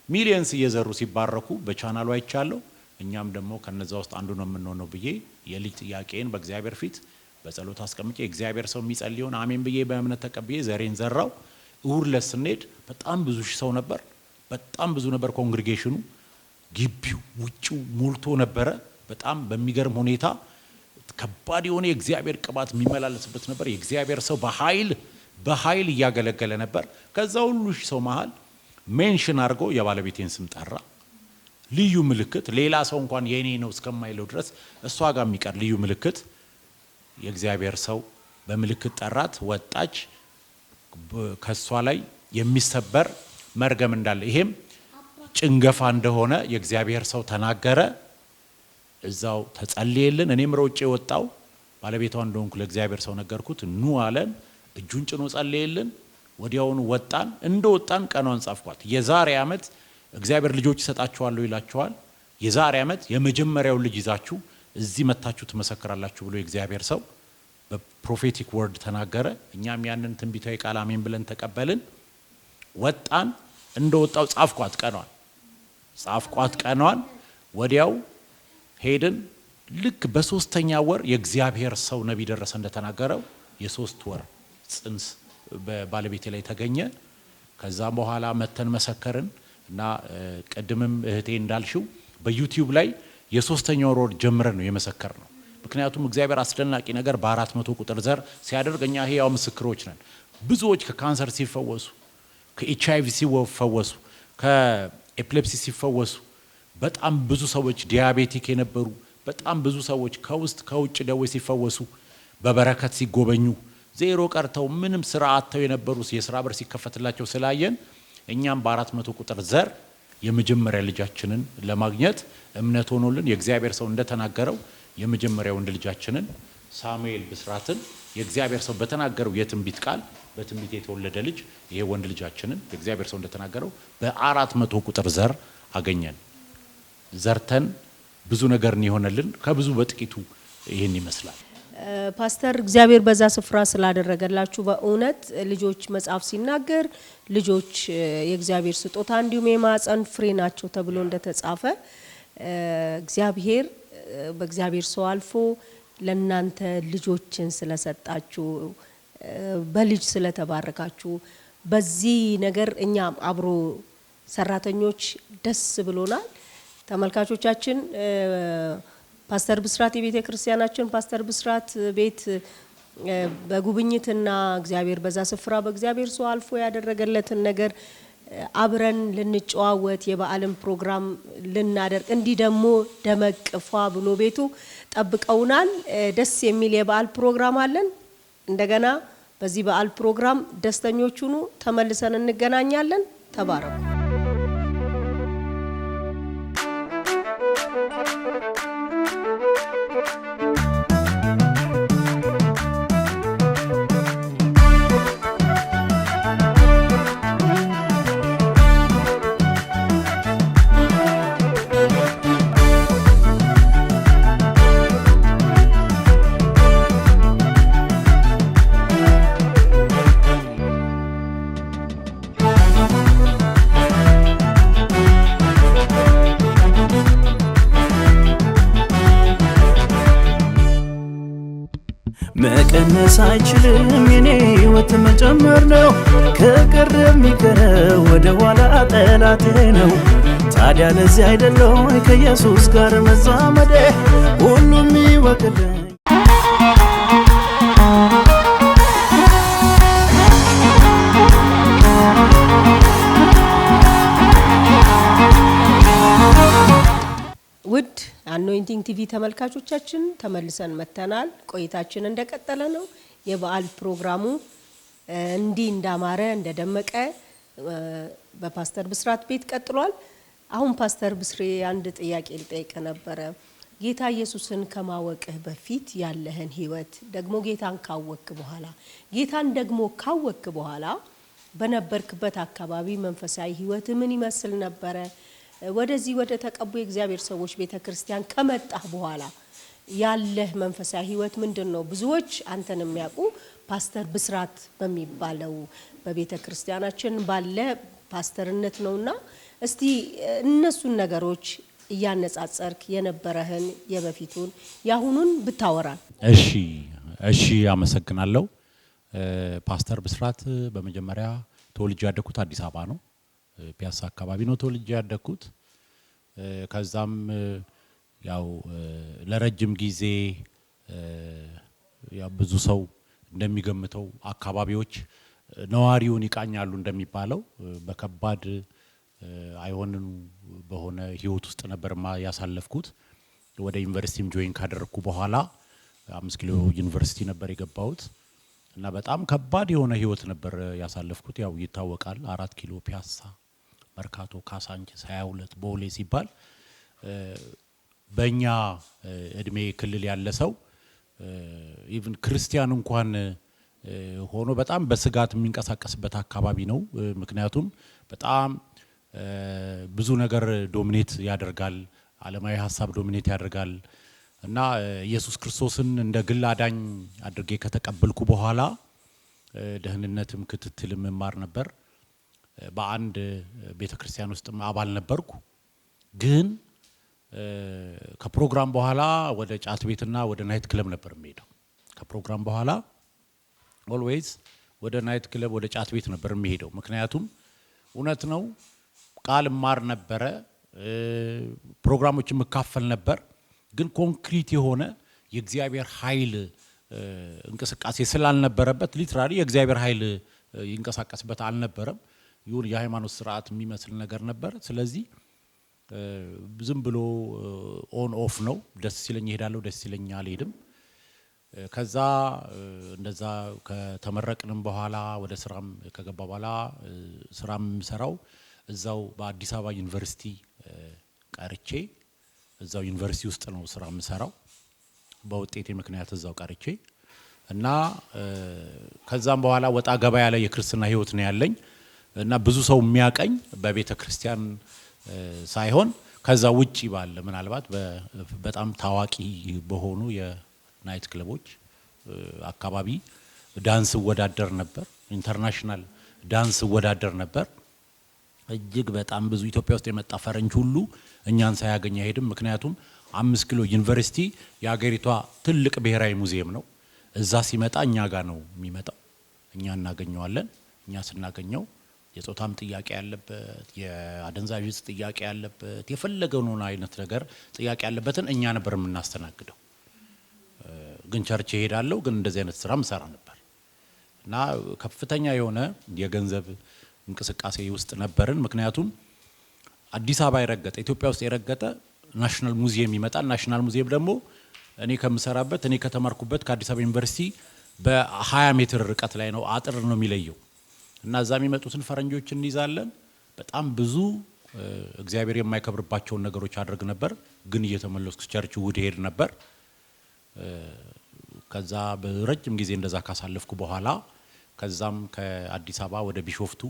ሚሊየንስ እየዘሩ ሲባረኩ በቻናሉ አይቻለሁ። እኛም ደግሞ ከነዛ ውስጥ አንዱ ነው የምንሆነው ብዬ የልጅ ጥያቄን በእግዚአብሔር ፊት በጸሎት አስቀምጬ እግዚአብሔር ሰው የሚጸልየውን አሜን ብዬ በእምነት ተቀብዬ ዘሬን ዘራው። እሁድ ዕለት ስንሄድ በጣም ብዙ ሺህ ሰው ነበር። በጣም ብዙ ነበር ኮንግሪጌሽኑ። ግቢው ውጭው ሞልቶ ነበረ። በጣም በሚገርም ሁኔታ ከባድ የሆነ የእግዚአብሔር ቅባት የሚመላለስበት ነበር። የእግዚአብሔር ሰው በኃይል እያገለገለ ነበር። ከዛ ሁሉ ሺህ ሰው መሃል ሜንሽን አድርጎ የባለቤቴን ስም ጠራ። ልዩ ምልክት ሌላ ሰው እንኳን የኔ ነው እስከማይለው ድረስ እሷ ጋር የሚቀር ልዩ ምልክት የእግዚአብሔር ሰው በምልክት ጠራት። ወጣች። ከሷ ላይ የሚሰበር መርገም እንዳለ ይሄም ጭንገፋ እንደሆነ የእግዚአብሔር ሰው ተናገረ። እዛው ተጸልየልን። እኔም ሮጬ ወጣው። ባለቤቷ እንደሆንኩ ለእግዚአብሔር ሰው ነገርኩት። ኑ አለን። እጁን ጭኖ ጸልየልን። ወዲያውኑ ወጣን። እንደወጣን ቀኗን ጻፍኳት። የዛሬ ዓመት እግዚአብሔር ልጆች ይሰጣችኋል ይላችኋል። የዛሬ ዓመት የመጀመሪያው ልጅ ይዛችሁ እዚህ መታችሁ ትመሰክራላችሁ ብሎ የእግዚአብሔር ሰው በፕሮፌቲክ ወርድ ተናገረ። እኛም ያንን ትንቢታዊ ቃል አሜን ብለን ተቀበልን። ወጣን። እንደወጣው ጻፍኳት ቀኗን። ወዲያው ሄድን። ልክ በሶስተኛ ወር የእግዚአብሔር ሰው ነቢይ ደረሰ እንደተናገረው የ3 ወር ጽንስ በባለቤቴ ላይ ተገኘ። ከዛ በኋላ መተን መሰከርን እና ቀድምም እህቴ እንዳልሽው በዩቲዩብ ላይ የ3ኛው ወር ጀምረን ነው የመሰከር ነው። ምክንያቱም እግዚአብሔር አስደናቂ ነገር በ400 ቁጥር ዘር ሲያደርግ እኛ ሕያው ምስክሮች ነን። ብዙዎች ከካንሰር ሲፈወሱ፣ ከኤችአይቪ ሲፈወሱ፣ ከኤፕሌፕሲ ሲፈወሱ፣ በጣም ብዙ ሰዎች ዲያቤቲክ የነበሩ በጣም ብዙ ሰዎች ከውስጥ ከውጭ ደዌ ሲፈወሱ፣ በበረከት ሲጎበኙ፣ ዜሮ ቀርተው ምንም ስራ አጥተው የነበሩ የስራ በር ሲከፈትላቸው ስላየን እኛም በ400 ቁጥር ዘር የመጀመሪያ ልጃችንን ለማግኘት እምነት ሆኖልን የእግዚአብሔር ሰው እንደተናገረው የመጀመሪያው ወንድ ልጃችንን ሳሙኤል ብስራትን የእግዚአብሔር ሰው በተናገረው የትንቢት ቃል በትንቢት የተወለደ ልጅ ይሄ ወንድ ልጃችንን የእግዚአብሔር ሰው እንደተናገረው በ400 ቁጥር ዘር አገኘን። ዘርተን ብዙ ነገር ይሆነልን። ከብዙ በጥቂቱ ይሄን ይመስላል። ፓስተር እግዚአብሔር በዛ ስፍራ ስላደረገላችሁ በእውነት ልጆች መጽሐፍ ሲናገር ልጆች የእግዚአብሔር ስጦታ እንዲሁም የማዕፀን ፍሬ ናቸው ተብሎ እንደተጻፈ እግዚአብሔር በእግዚአብሔር ሰው አልፎ ለናንተ ልጆችን ስለሰጣችሁ በልጅ ስለተባረካችሁ በዚህ ነገር እኛም አብሮ ሰራተኞች ደስ ብሎናል። ተመልካቾቻችን ፓስተር ብስራት የቤተ ክርስቲያናችን ፓስተር ብስራት ቤት በጉብኝትና እግዚአብሔር በዛ ስፍራ በእግዚአብሔር ሰው አልፎ ያደረገለትን ነገር አብረን ልንጨዋወት የበዓልን ፕሮግራም ልናደርግ እንዲህ ደግሞ ደመቅፏ ብሎ ቤቱ ጠብቀውናል። ደስ የሚል የበዓል ፕሮግራም አለን። እንደገና በዚህ በዓል ፕሮግራም ደስተኞች ሁኑ። ተመልሰን እንገናኛለን። ተባረኩ። መቀነስ አይችልም የኔ ሕይወት መጨመር ነው። ከቀረ የሚቀረው ወደ ኋላ ጠላቴ ነው። ታዲያ ለዚህ አይደለው ከኢየሱስ ጋር መዛመዴ ሁሉም ይወቅልኝ። ውድ አኖይንቲንግ ቲቪ ተመልካቾቻችን ተመልሰን መተናል። ቆይታችን እንደቀጠለ ነው። የበዓል ፕሮግራሙ እንዲህ እንዳማረ እንደደመቀ በፓስተር ብስራት ቤት ቀጥሏል። አሁን ፓስተር ብስሬ አንድ ጥያቄ ልጠይቅ ነበረ። ጌታ ኢየሱስን ከማወቅህ በፊት ያለህን ህይወት ደግሞ ጌታን ካወቅክ በኋላ ጌታን ደግሞ ካወቅክ በኋላ በነበርክበት አካባቢ መንፈሳዊ ህይወት ምን ይመስል ነበረ? ወደዚህ ወደ ተቀቡ የእግዚአብሔር ሰዎች ቤተክርስቲያን ከመጣህ በኋላ ያለህ መንፈሳዊ ህይወት ምንድነው? ብዙዎች አንተን የሚያውቁ ፓስተር ብስራት በሚባለው በቤተክርስቲያናችን ባለ ፓስተርነት ነውና እስቲ እነሱን ነገሮች እያነጻጸርክ የነበረህን የበፊቱን ያሁኑን ብታወራን። እሺ አመሰግናለሁ። ፓስተር ብስራት በመጀመሪያ ተወልጄ ያደኩት አዲስ አበባ ነው። ፒያሳ አካባቢ ነው ተወልጄ ያደኩት። ከዛም ያው ለረጅም ጊዜ ያው ብዙ ሰው እንደሚገምተው አካባቢዎች ነዋሪውን ይቃኛሉ እንደሚባለው በከባድ አይሆንም በሆነ ህይወት ውስጥ ነበር ያሳለፍኩት። ወደ ዩኒቨርሲቲም ጆይን ካደረኩ በኋላ 5 ኪሎ ዩኒቨርሲቲ ነበር የገባሁት እና በጣም ከባድ የሆነ ህይወት ነበር ያሳለፍኩት። ያው ይታወቃል 4 ኪሎ፣ ፒያሳ፣ መርካቶ፣ ካሳንቺስ፣ 22 ቦሌ ሲባል በእኛ እድሜ ክልል ያለ ሰው ኢቭን ክርስቲያን እንኳን ሆኖ በጣም በስጋት የሚንቀሳቀስበት አካባቢ ነው። ምክንያቱም በጣም ብዙ ነገር ዶሚኔት ያደርጋል፣ ዓለማዊ ሐሳብ ዶሚኔት ያደርጋል እና ኢየሱስ ክርስቶስን እንደ ግል አዳኝ አድርጌ ከተቀበልኩ በኋላ ደህንነትም ክትትልም ማር ነበር። በአንድ ቤተክርስቲያን ውስጥ አባል ነበርኩ። ግን ከፕሮግራም በኋላ ወደ ጫት ቤትና ወደ ናይት ክለብ ነበር የምሄደው። ከፕሮግራም በኋላ ኦልዌይዝ ወደ ናይት ክለብ ወደ ጫት ቤት ነበር የምሄደው። ምክንያቱም እውነት ነው ቃል ማር ነበረ፣ ፕሮግራሞችን መካፈል ነበር። ግን ኮንክሪት የሆነ የእግዚአብሔር ኃይል እንቅስቃሴ ስላልነበረበት ሊትራሊ የእግዚአብሔር ኃይል ይንቀሳቀስበት አልነበረም። ይሁን የሃይማኖት ስርዓት የሚመስል ነገር ነበር። ስለዚህ ዝም ብሎ ኦን ኦፍ ነው። ደስ ሲለኝ እሄዳለሁ፣ ደስ ሲለኝ አልሄድም። ከዛ እንደዛ ከተመረቅንም በኋላ ወደ ስራም ከገባ በኋላ ስራም ሰራው እዛው በአዲስ አበባ ዩኒቨርሲቲ ቀርቼ እዛው ዩኒቨርሲቲ ውስጥ ነው ስራም ሰራው በውጤቴ ምክንያት እዛው ቀርቼ እና ከዛም በኋላ ወጣ ገባ ያለ የክርስትና ህይወት ነው ያለኝ እና ብዙ ሰው የሚያቀኝ በቤተ ክርስቲያን ሳይሆን ከዛ ውጪ ባለ ምናልባት በጣም ታዋቂ በሆኑ የናይት ክለቦች አካባቢ ዳንስ ወዳደር ነበር ኢንተርናሽናል ዳንስ ወዳደር ነበር እጅግ በጣም ብዙ ኢትዮጵያ ውስጥ የመጣ ፈረንጅ ሁሉ እኛን ሳያገኝ አይሄድም ምክንያቱም 5 ኪሎ ዩኒቨርሲቲ የሀገሪቷ ትልቅ ብሔራዊ ሙዚየም ነው እዛ ሲመጣ እኛ ጋር ነው የሚመጣው እኛ እናገኘዋለን እኛ ስናገኘው የጾታም ጥያቄ ያለበት የአደንዛዥ ዕፅ ጥያቄ ያለበት የፈለገውን አይነት ነገር ጥያቄ ያለበትን እኛ ነበር የምናስተናግደው ግን ቸርች እሄዳለሁ ግን እንደዚህ አይነት ስራ መሰራ ነበር እና ከፍተኛ የሆነ የገንዘብ እንቅስቃሴ ውስጥ ነበርን ምክንያቱም አዲስ አበባ የረገጠ ኢትዮጵያ ውስጥ የረገጠ ናሽናል ሙዚየም ይመጣል ናሽናል ሙዚየም ደግሞ እኔ ከምሰራበት እኔ ከተማርኩበት ከአዲስ አበባ ዩኒቨርሲቲ በ20 ሜትር ርቀት ላይ ነው አጥር ነው የሚለየው እና እዛ የሚመጡትን ፈረንጆች እንይዛለን በጣም ብዙ እግዚአብሔር የማይከብርባቸውን ነገሮች አድርግ ነበር ግን እየተመለስኩ ቸርች ውድ ሄድ ነበር ከዛ በረጅም ጊዜ እንደዛ ካሳለፍኩ በኋላ ከዛም ከአዲስ አበባ ወደ ቢሾፍቱ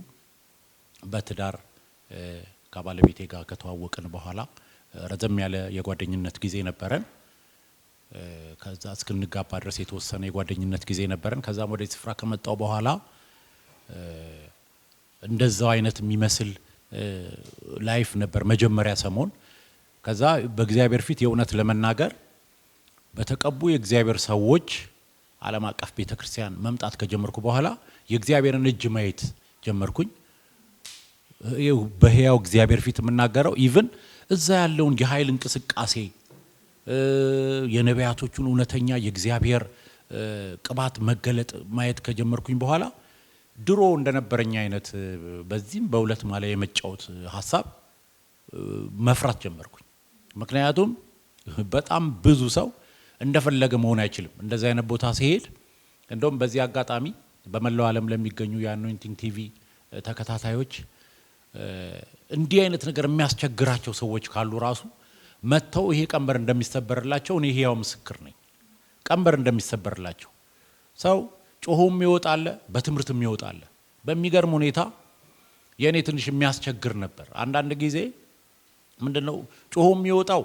በትዳር ከባለቤቴ ጋር ከተዋወቅን በኋላ ረዘም ያለ የጓደኝነት ጊዜ ነበረን ከዛ እስክንጋባ ድረስ የተወሰነ የጓደኝነት ጊዜ ነበረን ከዛም ወደ ስፍራ ከመጣው በኋላ እንደዛው አይነት የሚመስል ላይፍ ነበር መጀመሪያ ሰሞን ከዛ በእግዚአብሔር ፊት የእውነት ለመናገር በተቀቡ የእግዚአብሔር ሰዎች ዓለም አቀፍ ቤተክርስቲያን መምጣት ከጀመርኩ በኋላ የእግዚአብሔርን እጅ ማየት ጀመርኩኝ በህያው እግዚአብሔር ፊት የምናገረው ኢቭን እዛ ያለውን የኃይል እንቅስቃሴ የነቢያቶቹን እውነተኛ የእግዚአብሔር ቅባት መገለጥ ማየት ከጀመርኩኝ በኋላ ድሮ እንደነበረኝ አይነት በዚህም በሁለት ማለት የመጫወት ሐሳብ መፍራት ጀመርኩኝ ምክንያቱም በጣም ብዙ ሰው እንደፈለገ መሆን አይችልም እንደዛ አይነት ቦታ ሲሄድ እንደውም በዚህ አጋጣሚ በመላው ዓለም ለሚገኙ የአኖይንቲንግ ቲቪ ተከታታዮች እንዲህ አይነት ነገር የሚያስቸግራቸው ሰዎች ካሉ ራሱ መተው ይሄ ቀንበር እንደሚሰበርላቸው እኔ ህያው ምስክር ነኝ ቀንበር እንደሚሰበርላቸው ሰው ጮሆም ይወጣል በትምርትም ይወጣል በሚገርም ሁኔታ የኔ ትንሽ የሚያስቸግር ነበር አንዳንድ ጊዜ ምንድነው ጮሆም ይወጣው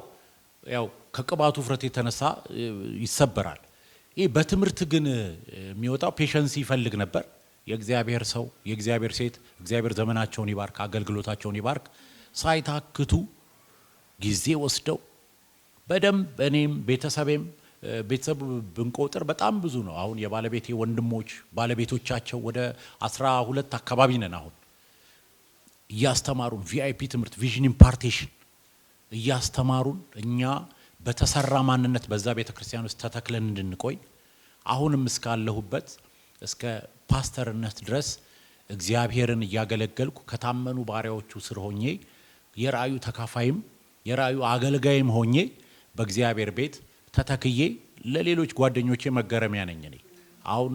ያው ከቅባቱ ፍረት የተነሳ ይሰበራል ይሄ በትምርት ግን የሚወጣው ፔሸንስ ይፈልግ ነበር የእግዚአብሔር ሰው የእግዚአብሔር ሴት እግዚአብሔር ዘመናቸውን ይባርክ አገልግሎታቸውን ይባርክ ሳይታክቱ ጊዜ ወስደው በደንብ እኔም ቤተሰቤም ቤተሰብ ብንቆጥር በጣም ብዙ ነው አሁን የባለቤቴ ወንድሞች ባለቤቶቻቸው ወደ 12 አካባቢ ነን አሁን እያስተማሩን ቪአይፒ ትምህርት ቪዥን ኢምፓርቴሽን እያስተማሩን እኛ በተሰራ ማንነት በዛ ቤተክርስቲያን ውስጥ ተተክለን እንድንቆይ አሁንም እስካለሁበት እስከ ፓስተርነት ድረስ እግዚአብሔርን እያገለገልኩ ከታመኑ ባሪያዎቹ ስር ሆኜ የራዩ ተካፋይም የራዩ አገልጋይም ሆኜ በእግዚአብሔር ቤት ተተክዬ ለሌሎች ጓደኞቼ መገረሚያ ነኝ እኔ አሁን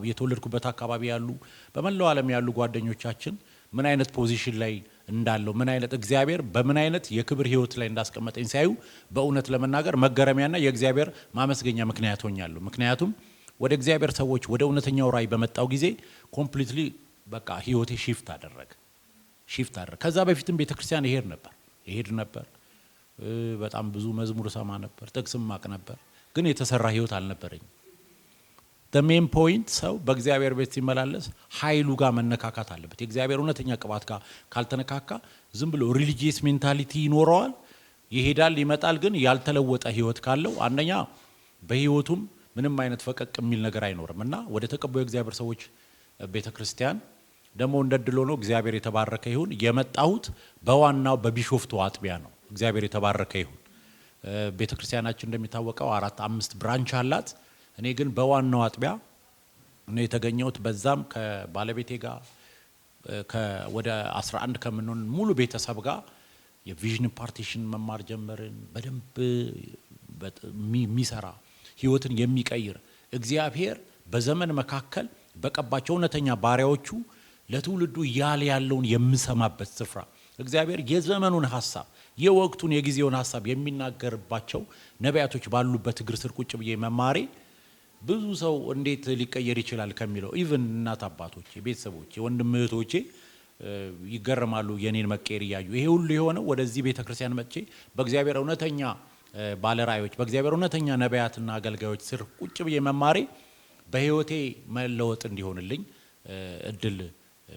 የተወለድኩበት አካባቢ ያሉ በመላው ዓለም ያሉ ጓደኞቻችን ምን አይነት ፖዚሽን ላይ እንዳለው ምን አይነት እግዚአብሔር በምን አይነት የክብር ህይወት ላይ እንዳስቀመጠኝ ሳይዩ በእውነት ለመናገር መገረሚያና የእግዚአብሔር ማመስገኛ ምክንያት ሆኛለሁ ምክንያቱም ወደ እግዚአብሔር ሰዎች ወደ እውነተኛው ራይ በመጣው ጊዜ ኮምፕሊትሊ በቃ ህይወቴ ሺፍት አደረገ ከዛ በፊትም ቤተክርስቲያን ይሄድ ነበር በጣም ብዙ መዝሙር ሰማ ነበር ጥቅስም ማቅ ነበር ግን የተሰራ ህይወት አልነበረኝ the main point ሰው በእግዚአብሔር ቤት ሲመላለስ ኃይሉ ጋር መነካካት አለበት የእግዚአብሔር እውነተኛ ቅባት ጋር ካልተነካካ ዝም ብሎ ሪሊጂየስ ሜንታሊቲ ይኖረዋል ይሄዳል ይመጣል ግን ያልተለወጠ ህይወት ካለው አንደኛ በህይወቱም ምንም አይነት ፈቀቅ የሚል ነገር አይኖርምና ወደ ተቀበዩ እግዚአብሔር ሰዎች ቤተክርስቲያን ደሞ እንደድሎ ነው እግዚአብሔር የተባረከ ይሁን የመጣሁት በዋናው በቢሾፍቱ አጥቢያ ነው እግዚአብሔር የተባረከ ይሁን ቤተክርስቲያናችን እንደሚታወቀው 4-5 ብራንች አላት እኔ ግን በዋናው አጥቢያ ነው የተገኘሁት በዛም ከባለቤቴ ጋር ወደ 11 ከምንሆን ሙሉ ቤተሰብ ጋር የቪዥን ፓርቲሽን መማር ጀመርን በደንብ የሚሰራ ህይወትን የሚቀይር እግዚአብሔር በዘመን መካከል በቀባቸው እውነተኛ ባሪያዎቹ ለትውልዱ ያለውን የምሰማበት ስፍራ እግዚአብሔር የዘመኑን ሐሳብ የወቅቱን የጊዜውን ሐሳብ የሚናገርባቸው ነቢያቶች ባሉበት እግር ስር ቁጭ ብዬ መማሬ ብዙ ሰው እንዴት ሊቀየር ይችላል ከሚለው ኢቭን እናት አባቶቼ፣ ቤተሰቦቼ፣ ወንድም እህቶቼ ይገረማሉ የኔን መቀየር ያዩ። ይሄ ሁሉ የሆነው ወደዚህ ቤተክርስቲያን መጥቼ በእግዚአብሔር እውነተኛ ባለራእዮች በእግዚአብሔር እውነተኛ ነቢያትና አገልጋዮች ስር ቁጭ ብዬ መማሬ በህይወቴ መለወጥ እንዲሆንልኝ እድል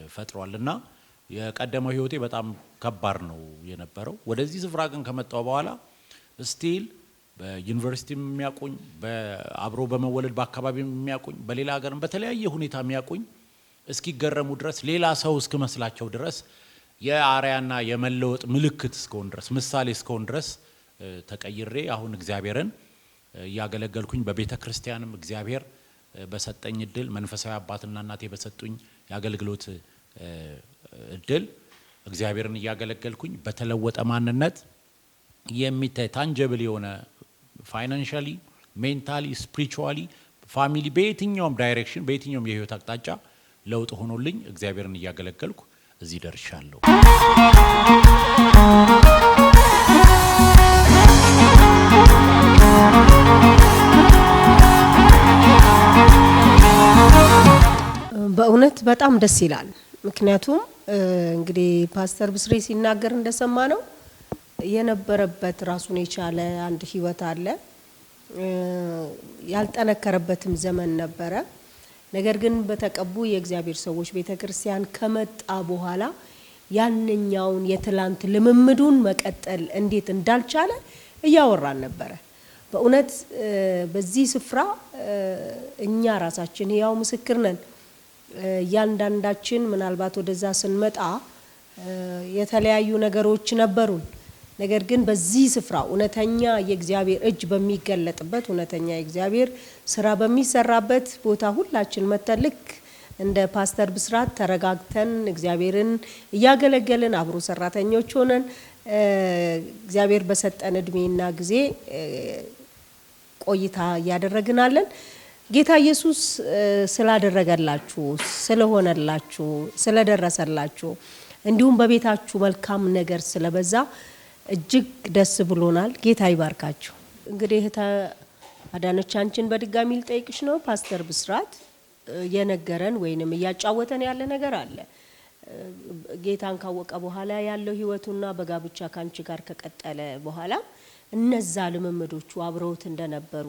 ፈጥሯልና የቀደመው ህይወቴ በጣም ከባድ ነው የነበረው። ወደዚህ ስፍራ ግን ከመጣው በኋላ ስቲል በዩኒቨርሲቲ የሚያቆኝ በአብሮ በመወለድ በአካባቢ የሚያቆኝ በሌላ ሀገርም በተለያየ ሁኔታ የሚያቆኝ እስኪገረሙ ድረስ ሌላ ሰው እስከመስላቸው ድረስ የአርያና የመለወጥ ምልክት እስከሆን ድረስ ምሳሌ እስከሆን ድረስ ተቀይሬ አሁን እግዚአብሔርን ያገለገልኩኝ በቤተ ክርስቲያንም እግዚአብሔር በሰጠኝ እድል መንፈሳዊ አባትና እናቴ በሰጡኝ ያገልግሎት እድል እግዚአብሔርን ያገለገልኩኝ በተለወጠ ማንነት የሚታይ ታንጀብል የሆነ ፋይናንሻሊ ሜንታሊ ስፒሪቹዋሊ ፋሚሊ በየትኛውም ዳይሬክሽን በየትኛውም የህይወት አቅጣጫ ለውጥ ሆኖልኝ እግዚአብሔርን ያገለገልኩ እዚህ ደርሻለሁ። በእውነት በጣም ደስ ይላል። ምክንያቱም እንግዲህ ፓስተር ብስሬ ሲናገር እንደሰማ ነው የነበረበት ራሱን የቻለ አንድ ህይወት አለ። ያልጠነከረበትም ዘመን ነበረ። ነገር ግን በተቀቡ የእግዚአብሔር ሰዎች ቤተክርስቲያን ከመጣ በኋላ ያንኛውን የትላንት ልምምዱን መቀጠል እንዴት እንዳልቻለ እያወራን ነበረ። በእውነት በዚህ ስፍራ እኛ ራሳችን ያው ምስክር ነን። ያንዳንዳችን ምናልባት ወደዛ ስንመጣ የተለያዩ ነገሮች ነበሩን። ነገር ግን በዚህ ስፍራ እውነተኛ የእግዚአብሔር እጅ በሚገለጥበት እውነተኛ የእግዚአብሔር ስራ በሚሰራበት ቦታ ሁላችን መተልክ እንደ ፓስተር ብስራት ተረጋግተን እግዚአብሔርን እያገለገልን አብሮ ሰራተኞች ሆነን እግዚአብሔር በሰጠን እድሜና ጊዜ ቆይታ ያደረግናለን። ጌታ ኢየሱስ ስላደረገላችሁ ስለሆነላችሁ ስለደረሰላችሁ እንዲሁም በቤታችሁ መልካም ነገር ስለበዛ እጅግ ደስ ብሎናል። ጌታ ይባርካችሁ። እንግዲህ አዳነች አንቺን በድጋሚ ልጠይቅሽ ነው። ፓስተር ብስራት የነገረን ወይንም እያጫወተን ያለ ነገር አለ። ጌታን ካወቀ በኋላ ያለው ህይወቱና በጋብቻ ካንቺ ጋር ከቀጠለ በኋላ እነዛ ልምምዶቹ አብረውት እንደነበሩ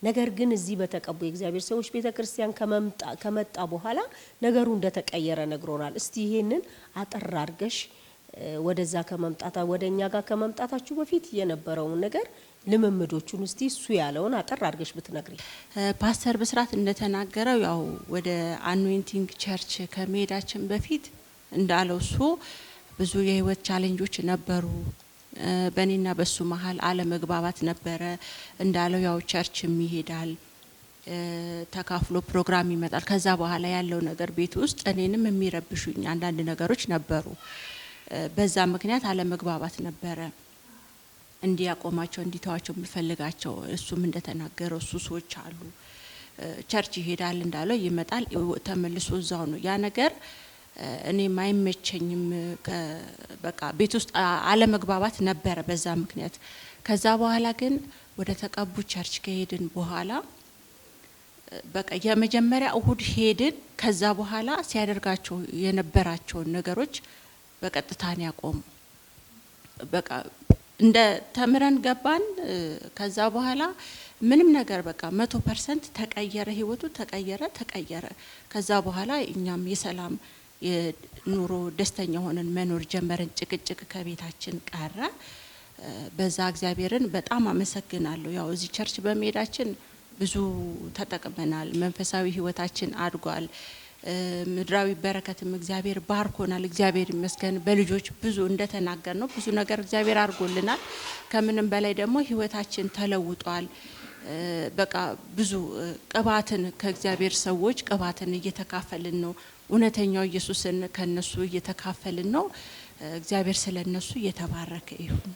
ነገር ግን እዚህ በተቀቡ የእግዚአብሔር ሰዎች ቤተክርስቲያን ከመጣ በኋላ ነገሩ እንደተቀየረ ነግሮናል። እስቲ ይሄንን አጠር አድርገሽ ወደዛ ወደኛ ጋር ከመምጣታችሁ በፊት የነበረውን ነገር ልምምዶቹን እስቲ እሱ ያለውን አጠር አድርገሽ ብትነግሪ። ፓስተር ብስራት እንደተናገረው ያው ወደ አኖይንቲንግ ቸርች ከመሄዳችን በፊት እንዳለው እሱ ብዙ የህይወት ቻሌንጆች ነበሩ። በእኔና በሱ መሀል አለመግባባት ነበረ። እንዳለው ያው ቸርች ይሄዳል፣ ተካፍሎ ፕሮግራም ይመጣል። ከዛ በኋላ ያለው ነገር ቤት ውስጥ እኔንም የሚረብሹኝ አንዳንድ ነገሮች ነበሩ። በዛ ምክንያት አለመግባባት ነበረ። እንዲያቆማቸው እንዲተዋቸው የሚፈልጋቸው እሱም እንደተናገረው ሱሶች አሉ። ቸርች ይሄዳል እንዳለው ይመጣል፣ ተመልሶ እዛው ነው። ያ ነገር እኔ ማይመቸኝም። በቃ ቤት ውስጥ አለመግባባት ነበረ በዛ ምክንያት። ከዛ በኋላ ግን ወደ ተቀቡ ቸርች ከሄድን በኋላ በቃ የመጀመሪያ እሁድ ሄድን። ከዛ በኋላ ሲያደርጋቸው የነበራቸውን ነገሮች በቀጥታ ነው ያቆሙ። በቃ እንደ ተምረን ገባን። ከዛ በኋላ ምንም ነገር በቃ 100% ተቀየረ፣ ህይወቱ ተቀየረ። ከዛ በኋላ እኛም የሰላም የኑሮ ደስተኛ ሆነን መኖር ጀመረን። ጭቅጭቅ ከቤታችን ቀረ። በዛ እግዚአብሔርን በጣም አመሰግናለሁ። ያው እዚህ ቸርች በመሄዳችን ብዙ ተጠቅመናል። መንፈሳዊ ህይወታችን አድጓል። ምድራዊ በረከትም እግዚአብሔር ባርኮናል። እግዚአብሔር ይመስገን። በልጆች ብዙ እንደተናገር ነው ብዙ ነገር እግዚአብሔር አድርጎልናል። ከምንም በላይ ደግሞ ህይወታችን ተለውጧል። በቃ ብዙ ቅባትን ከእግዚአብሔር ሰዎች ቅባትን እየተካፈልን ነው። እውነተኛው ኢየሱስን ከነሱ እየተካፈልን ነው። እግዚአብሔር ስለነሱ እየተባረከ ይሁን።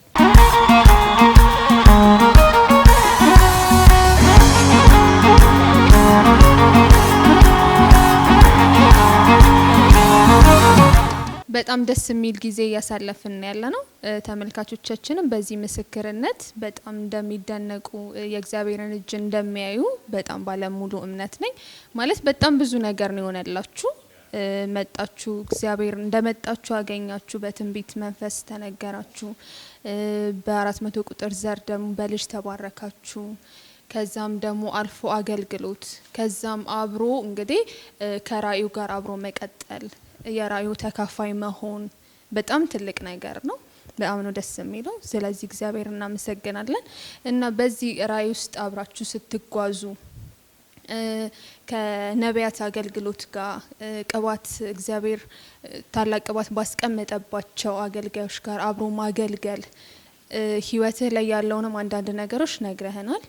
በጣም ደስ የሚል ጊዜ እያሳለፍን ያለ ነው። ተመልካቾቻችንም በዚህ ምስክርነት በጣም እንደሚደነቁ የእግዚአብሔርን እጅ እንደሚያዩ በጣም ባለሙሉ እምነት ነኝ። ማለት በጣም ብዙ ነገር ነው የሆነላችሁ። መጣችሁ፣ እግዚአብሔር እንደመጣችሁ አገኛችሁ፣ በትንቢት መንፈስ ተነገራችሁ፣ በ400 ቁጥር ዘር ደግሞ በልጅ ተባረካችሁ። ከዛም ደግሞ አልፎ አገልግሎት፣ ከዛም አብሮ እንግዲህ ከራእዩ ጋር አብሮ መቀጠል፣ የራእዩ ተካፋይ መሆን በጣም ትልቅ ነገር ነው። በጣም ነው ደስ የሚለው። ስለዚህ እግዚአብሔር እናመሰግናለን። እና በዚህ ራእይ ውስጥ አብራችሁ ስትጓዙ ከነቢያት አገልግሎት ጋር ቅባት እግዚአብሔር ታላቅ ቅባት ባስቀመጠባቸው አገልጋዮች ጋር አብሮ ማገልገል ህይወትህ ላይ ያለውንም አንዳንድ ነገሮች ነግረህናል።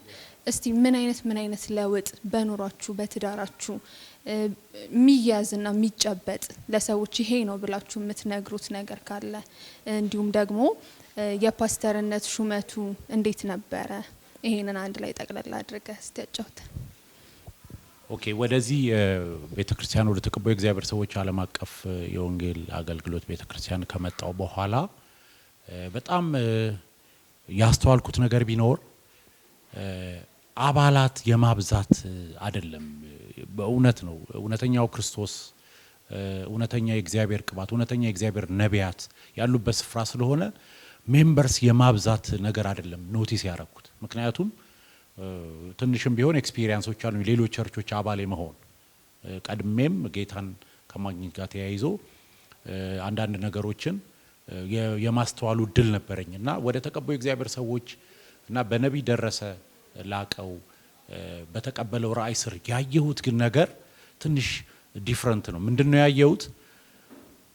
እስቲ ምን አይነት ለውጥ በኑሯችሁ በትዳራችሁ ሚያዝና ሚጨበጥ ለሰዎች ይሄ ነው ብላችሁ የምትነግሩት ነገር ካለ፣ እንዲሁም ደግሞ የፓስተርነት ሹመቱ እንዴት ነበረ? ይሄንን አንድ ላይ ጠቅለል አድርገህ እስቲ ያጫውተን። ኦኬ፣ ወደዚህ ቤተክርስቲያን ወደ ተቀባዩ እግዚአብሔር ሰዎች ዓለም አቀፍ የወንጌል አገልግሎት ቤተክርስቲያን ከመጣው በኋላ በጣም ያስተዋልኩት ነገር ቢኖር አባላት የማብዛት አይደለም። በእውነት ነው። እውነተኛው ክርስቶስ፣ እውነተኛ የእግዚአብሔር ቅባት፣ እውነተኛ የእግዚአብሔር ነቢያት ያሉበት ስፍራ ስለሆነ ሜምበርስ የማብዛት ነገር አይደለም ኖቲስ ያደረኩት። ምክንያቱም ትንሽም ቢሆን ኤክስፒሪየንሶች አሉ ሌሎች ቸርቾች አባል መሆን ቀድሜም ጌታን ከማግኘት ጋር ተያይዞ አንዳንድ ነገሮችን የማስተዋሉ እድል ነበረኝ እና ወደ ተቀባዩ እግዚአብሔር ሰዎች እና በነቢይ ደረሰ ላቀው በተቀበለው ራእይ ስር ያየሁት ግን ነገር ትንሽ ዲፍረንት ነው። ምንድነው ያየሁት?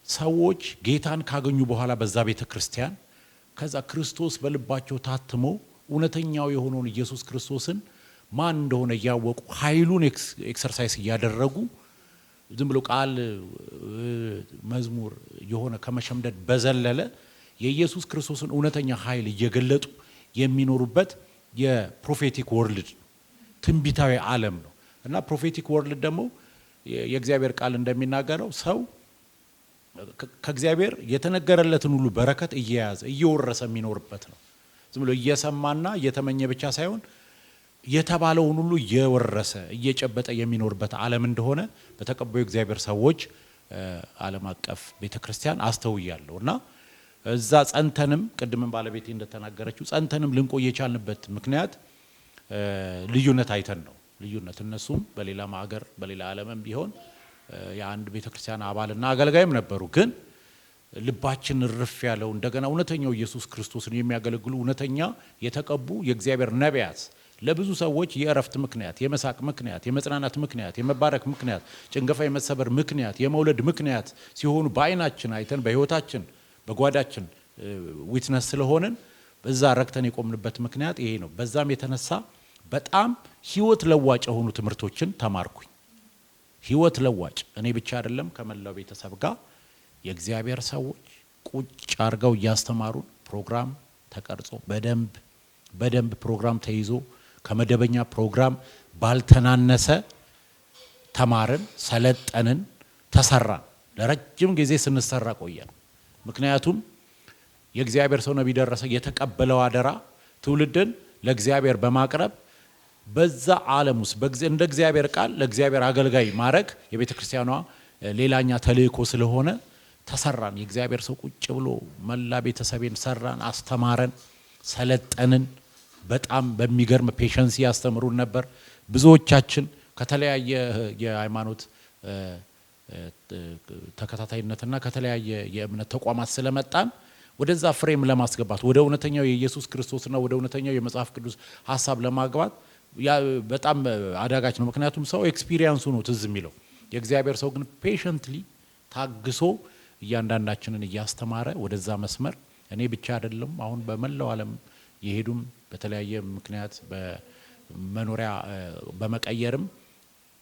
ሰዎች ጌታን ካገኙ በኋላ በዛ ቤተክርስቲያን ከዛ ክርስቶስ በልባቸው ታትሞ እውነተኛው የሆነውን ኢየሱስ ክርስቶስን ማን እንደሆነ ያወቁ ኃይሉን ኤክሰርሳይዝ እያደረጉ ዝም ብሎ ቃል መዝሙር የሆነ ከመሸምደድ በዘለለ የኢየሱስ ክርስቶስን እውነተኛ ኃይል እየገለጡ የሚኖሩበት የፕሮፌቲክ ወርልድ ትንቢታዊ ዓለም ነው እና ፕሮፌቲክ ወርልድ ደግሞ የእግዚአብሔር ቃል እንደሚናገረው ሰው ከእግዚአብሔር የተነገረለትን ሁሉ በረከት እየያዘ እየወረሰ የሚኖርበት ነው። ዝም ብሎ እየሰማና እየተመኘ ብቻ ሳይሆን የተባለውን ሁሉ እየወረሰ እየጨበጠ የሚኖርበት ዓለም እንደሆነ በተቀባዩ እግዚአብሔር ሰዎች ዓለም አቀፍ ቤተክርስቲያን አስተውያለሁ እና እዛ ጸንተንም ቅድምን ባለቤቴ እንደተናገረችው ጸንተንም ልንቆይ የቻልንበት ምክንያት ልዩነት አይተን ነው። ልዩነት እነሱም በሌላ ሀገር በሌላ ዓለምም ቢሆን የአንድ ቤተክርስቲያን አባልና አገልጋይም ነበሩ። ግን ልባችን ርፍ ያለው እንደገና እውነተኛው ኢየሱስ ክርስቶስን የሚያገለግሉ እውነተኛ የተቀቡ የእግዚአብሔር ነቢያት ለብዙ ሰዎች የእረፍት ምክንያት፣ የመሳቅ ምክንያት፣ የመጽናናት ምክንያት፣ የመባረክ ምክንያት፣ ጭንገፋ የመሰበር ምክንያት፣ የመውለድ ምክንያት ሲሆኑ በአይናችን አይተን በህይወታችን በጓዳችን ዊትነስ ስለሆነን በዛ ረክተን የቆምንበት ምክንያት ይሄ ነው። በዛም የተነሳ በጣም ህይወት ለዋጭ የሆኑ ትምህርቶችን ተማርኩኝ። ህይወት ለዋጭ እኔ ብቻ አይደለም ከመላው ቤተሰብ ጋር የእግዚአብሔር ሰዎች ቁጭ አርገው እያስተማሩን ፕሮግራም ተቀርጾ በደንብ ፕሮግራም ተይዞ ከመደበኛ ፕሮግራም ባልተናነሰ ተማርን፣ ሰለጠንን፣ ተሰራን። ለረጅም ጊዜ ስንሰራ ቆየን። ምክንያቱም የእግዚአብሔር ሰው ነቢይ ደረሰ የተቀበለው አደራ ትውልድን ለእግዚአብሔር በማቅረብ በዛ ዓለም ውስጥ እንደ እግዚአብሔር ቃል ለእግዚአብሔር አገልጋይ ማድረግ የቤተክርስቲያኗ ሌላኛ ተልእኮ ስለሆነ ተሰራን። የእግዚአብሔር ሰው ቁጭ ብሎ መላ ቤተሰቤን ሰራን፣ አስተማረን፣ ሰለጠንን። በጣም በሚገርም ፔሸንሲ ያስተምሩን ነበር። ብዙዎቻችን ከተለያየ የሃይማኖት ተከታታይነትና ከተለያየ የእምነት ተቋማት ስለመጣን ወደዛ ፍሬም ለማስገባት ወደ እውነተኛው የኢየሱስ ክርስቶስና ወደ እውነተኛው የመጽሐፍ ቅዱስ ሐሳብ ለማግባት በጣም አዳጋች ነው። ምክንያቱም ሰው ኤክስፒሪየንሱ ነው ትዝ የሚለው። የእግዚአብሔር ሰው ግን ፔሸንትሊ ታግሶ እያንዳንዳችንን እያስተማረ ወደዛ መስመር እኔ ብቻ አይደለም አሁን በመላው ዓለም የሄዱም በተለያየ ምክንያት በመኖሪያ በመቀየርም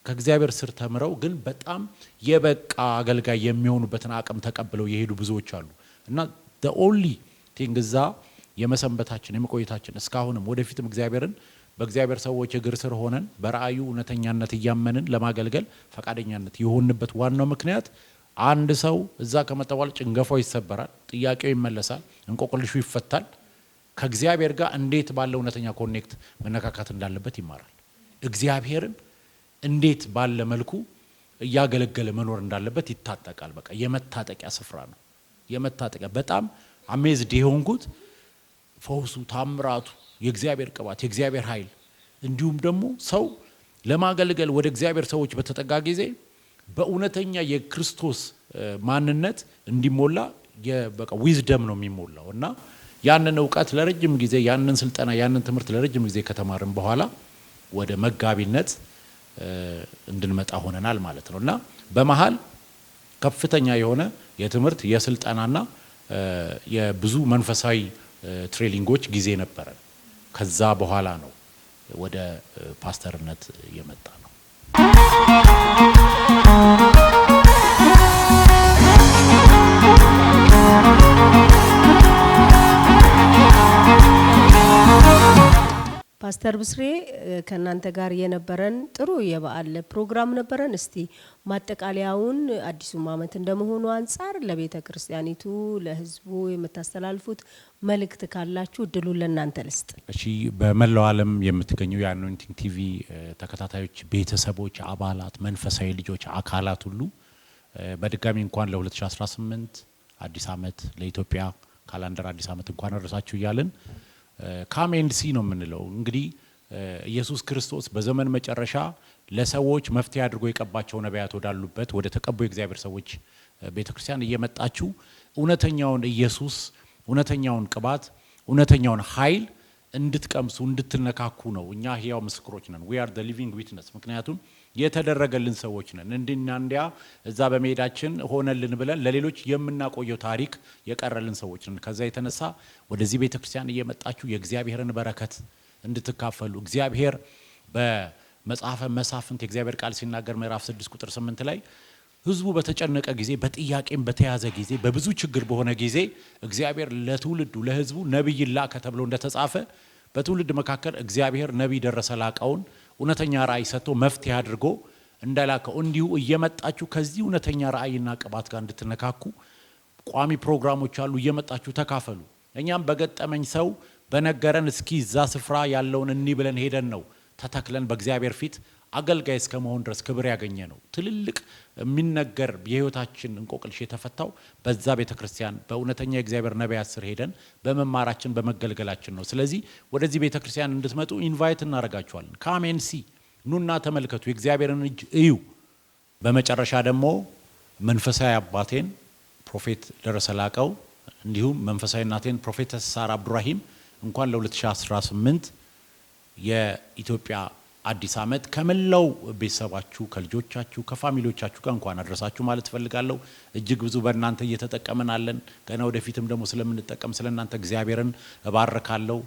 ከእግዚአብሔር ስር ተምረው ግን በጣም የበቃ አገልጋይ የሚሆኑበትን አቅም ተቀብለው የሄዱ ብዙዎች አሉ እና the only thing እዛ የመሰንበታችን የመቆየታችን እስካሁንም ወደፊትም እግዚአብሔርን በእግዚአብሔር ሰዎች እግር ስር ሆነን በራእዩ እውነተኛነት እያመንን ለማገልገል ፈቃደኛነት የሆንበት ዋናው ምክንያት አንድ ሰው እዛ ከመጣ በኋላ ጭንገፋው ይሰበራል፣ ጥያቄው ይመለሳል፣ እንቆቅልሹ ይፈታል። ከእግዚአብሔር ጋር እንዴት ባለ እውነተኛ ኮኔክት መነካካት እንዳለበት ይማራል። እግዚአብሔርን እንዴት ባለ መልኩ እያገለገለ መኖር እንዳለበት ይታጠቃል። በቃ የመታጠቂያ ስፍራ ነው። የመታጠቂያ በጣም አሜዝድ የሆንኩት ፈውሱ፣ ታምራቱ፣ የእግዚአብሔር ቅባት፣ የእግዚአብሔር ኃይል እንዲሁም ደግሞ ሰው ለማገልገል ወደ እግዚአብሔር ሰዎች በተጠጋ ጊዜ በእውነተኛ የክርስቶስ ማንነት እንዲሞላ በቃ ዊዝደም ነው የሚሞላው እና ያንን ዕውቀት ለረጅም ጊዜ ያንን ስልጠና ያንን ትምህርት ለረጅም ጊዜ ከተማርን በኋላ ወደ መጋቢነት እንድንመጣ ሆነናል ማለት ነው እና በመሃል ከፍተኛ የሆነ የትምህርት የስልጠናና የብዙ መንፈሳዊ ትሬኒንጎች ጊዜ ነበረ። ከዛ በኋላ ነው ወደ ፓስተርነት የመጣ ነው። ፓስተር ብስሬ ከናንተ ጋር የነበረን ጥሩ የበዓል ፕሮግራም ነበረን። እስቲ ማጠቃለያውን አዲሱ ዓመት እንደመሆኑ አንፃር ለቤተ ክርስቲያኒቱ ለህዝቡ የምታስተላልፉት መልእክት ካላችሁ እድሉን ለናንተ ልስጥ። እሺ፣ በመላው ዓለም የምትገኙ የአኖይንቲንግ ቲቪ ተከታታዮች፣ ቤተሰቦች፣ አባላት፣ መንፈሳዊ ልጆች፣ አካላት ሁሉ በድጋሚ እንኳን ለ2018 አዲስ ዓመት ለኢትዮጵያ ካላንደር አዲስ ዓመት እንኳን አደረሳችሁ እያልን ካሜንሲ ነው የምንለው። እንግዲህ ኢየሱስ ክርስቶስ በዘመን መጨረሻ ለሰዎች መፍትሄ አድርጎ የቀባቸው ነቢያት ወዳሉበት ወደ ተቀቡ የእግዚአብሔር ሰዎች ቤተክርስቲያን እየመጣችሁ እውነተኛውን ኢየሱስ፣ እውነተኛውን ቅባት፣ እውነተኛውን ኃይል እንድትቀምሱ እንድትነካኩ ነው። እኛ ህያው ምስክሮች ነን። we are the living witness። ምክንያቱም የተደረገልን ሰዎች ነን። እንዲና እንዲያ እዛ በመሄዳችን ሆነልን ብለን ለሌሎች የምናቆየው ታሪክ የቀረልን ሰዎች ነን። ከዛ የተነሳ ወደዚህ ቤተክርስቲያን እየመጣችሁ የእግዚአብሔርን በረከት እንድትካፈሉ እግዚአብሔር በመጽሐፈ መሳፍንት የእግዚአብሔር ቃል ሲናገር ምዕራፍ 6 ቁጥር 8 ላይ ህዝቡ በተጨነቀ ጊዜ በጥያቄም በተያዘ ጊዜ በብዙ ችግር በሆነ ጊዜ እግዚአብሔር ለትውልዱ ለህዝቡ ነብይ ላከ ተብሎ እንደተጻፈ በትውልድ መካከል እግዚአብሔር ነብይ ደረሰ ላቀውን እውነተኛ ራእይ ሰጥቶ መፍትሄ አድርጎ እንዳላከው እንዲሁ እየመጣችሁ ከዚህ እውነተኛ ራእይና ቅባት ጋር እንድትነካኩ ቋሚ ፕሮግራሞች አሉ። እየመጣችሁ ተካፈሉ። እኛም በገጠመኝ ሰው በነገረን እስኪ እዛ ስፍራ ያለውን እኒ ብለን ሄደን ነው ተተክለን በእግዚአብሔር ፊት አገልጋይ እስከመሆን ድረስ ክብር ያገኘ ነው። ትልልቅ የሚነገር የህይወታችን እንቆቅልሽ የተፈታው በዛ ቤተክርስቲያን በእውነተኛ የእግዚአብሔር ነቢያት ስር ሄደን በመማራችን በመገልገላችን ነው። ስለዚህ ወደዚህ ቤተክርስቲያን እንድትመጡ ኢንቫይት እናደርጋችኋለን። ካሜንሲ ኑና ተመልከቱ፣ የእግዚአብሔርን እጅ እዩ። በመጨረሻ ደግሞ መንፈሳዊ አባቴን ፕሮፌት ደረሰ ላቀው እንዲሁም መንፈሳዊ እናቴን ፕሮፌት ሳራ አብዱራሂም እንኳን ለ2018 የኢትዮጵያ አዲስ ዓመት ከመላው ቤተሰባችሁ ከልጆቻችሁ ከፋሚሊዎቻችሁ ጋር እንኳን አድረሳችሁ ማለት ፈልጋለሁ። እጅግ ብዙ በእናንተ እየተጠቀምን አለን። ገና ወደፊትም ደግሞ ስለምንጠቀም ስለእናንተ እግዚአብሔርን እባርካለሁ።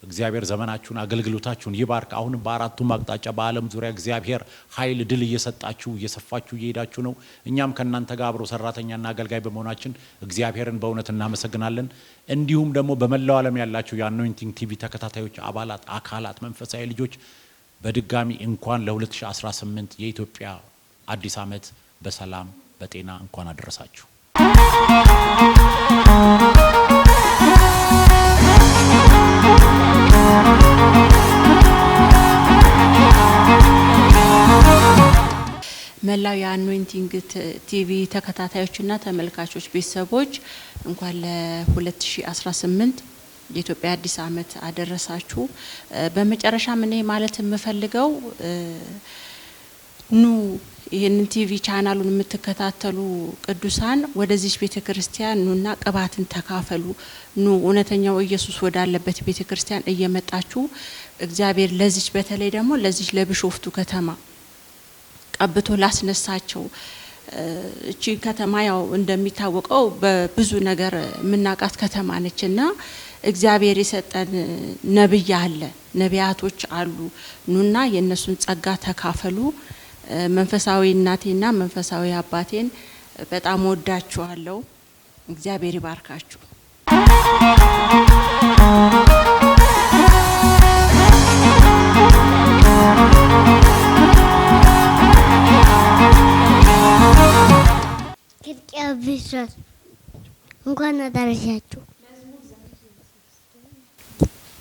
እግዚአብሔር ዘመናችሁን አገልግሎታችሁን ይባርክ። አሁንም በአራቱም አቅጣጫ በዓለም ዙሪያ እግዚአብሔር ኃይል ድል እየሰጣችሁ እየሰፋችሁ እየሄዳችሁ ነው። እኛም ከእናንተ ጋር አብሮ ሰራተኛና አገልጋይ በመሆናችን እግዚአብሔርን በእውነት እናመሰግናለን። እንዲሁም ደግሞ በመላው ዓለም ያላችሁ የአኖይንቲንግ ቲቪ ተከታታዮች፣ አባላት፣ አካላት፣ መንፈሳዊ ልጆች በድጋሚ እንኳን ለ2018 የኢትዮጵያ አዲስ ዓመት በሰላም በጤና እንኳን አደረሳችሁ። መላው የአኖይንቲንግ ቲቪ ተከታታዮችና ተመልካቾች ቤተሰቦች እንኳን ለ2018 የኢትዮጵያ አዲስ ዓመት አደረሳችሁ። በመጨረሻ ምን ማለት የምፈልገው ኑ ይሄንን ቲቪ ቻናሉን የምትከታተሉ ቅዱሳን ወደዚህ ቤተክርስቲያን ኑና ቅባትን ተካፈሉ። ኑ እውነተኛው ኢየሱስ ወዳለበት ቤተክርስቲያን እየመጣችሁ እግዚአብሔር ለዚህ በተለይ ደግሞ ለዚህ ለቢሾፍቱ ከተማ ቀብቶ ላስነሳቸው እቺ ከተማ ያው እንደሚታወቀው በብዙ ነገር ምናቃት ከተማ ነችና እግዚአብሔር የሰጠን ነብይ አለ፣ ነቢያቶች አሉ። ኑና የነሱን ጸጋ ተካፈሉ። መንፈሳዊ እናቴና መንፈሳዊ አባቴን በጣም ወዳችኋለሁ። እግዚአብሔር ይባርካችሁ። ብስራት እንኳን አደረሳችሁ።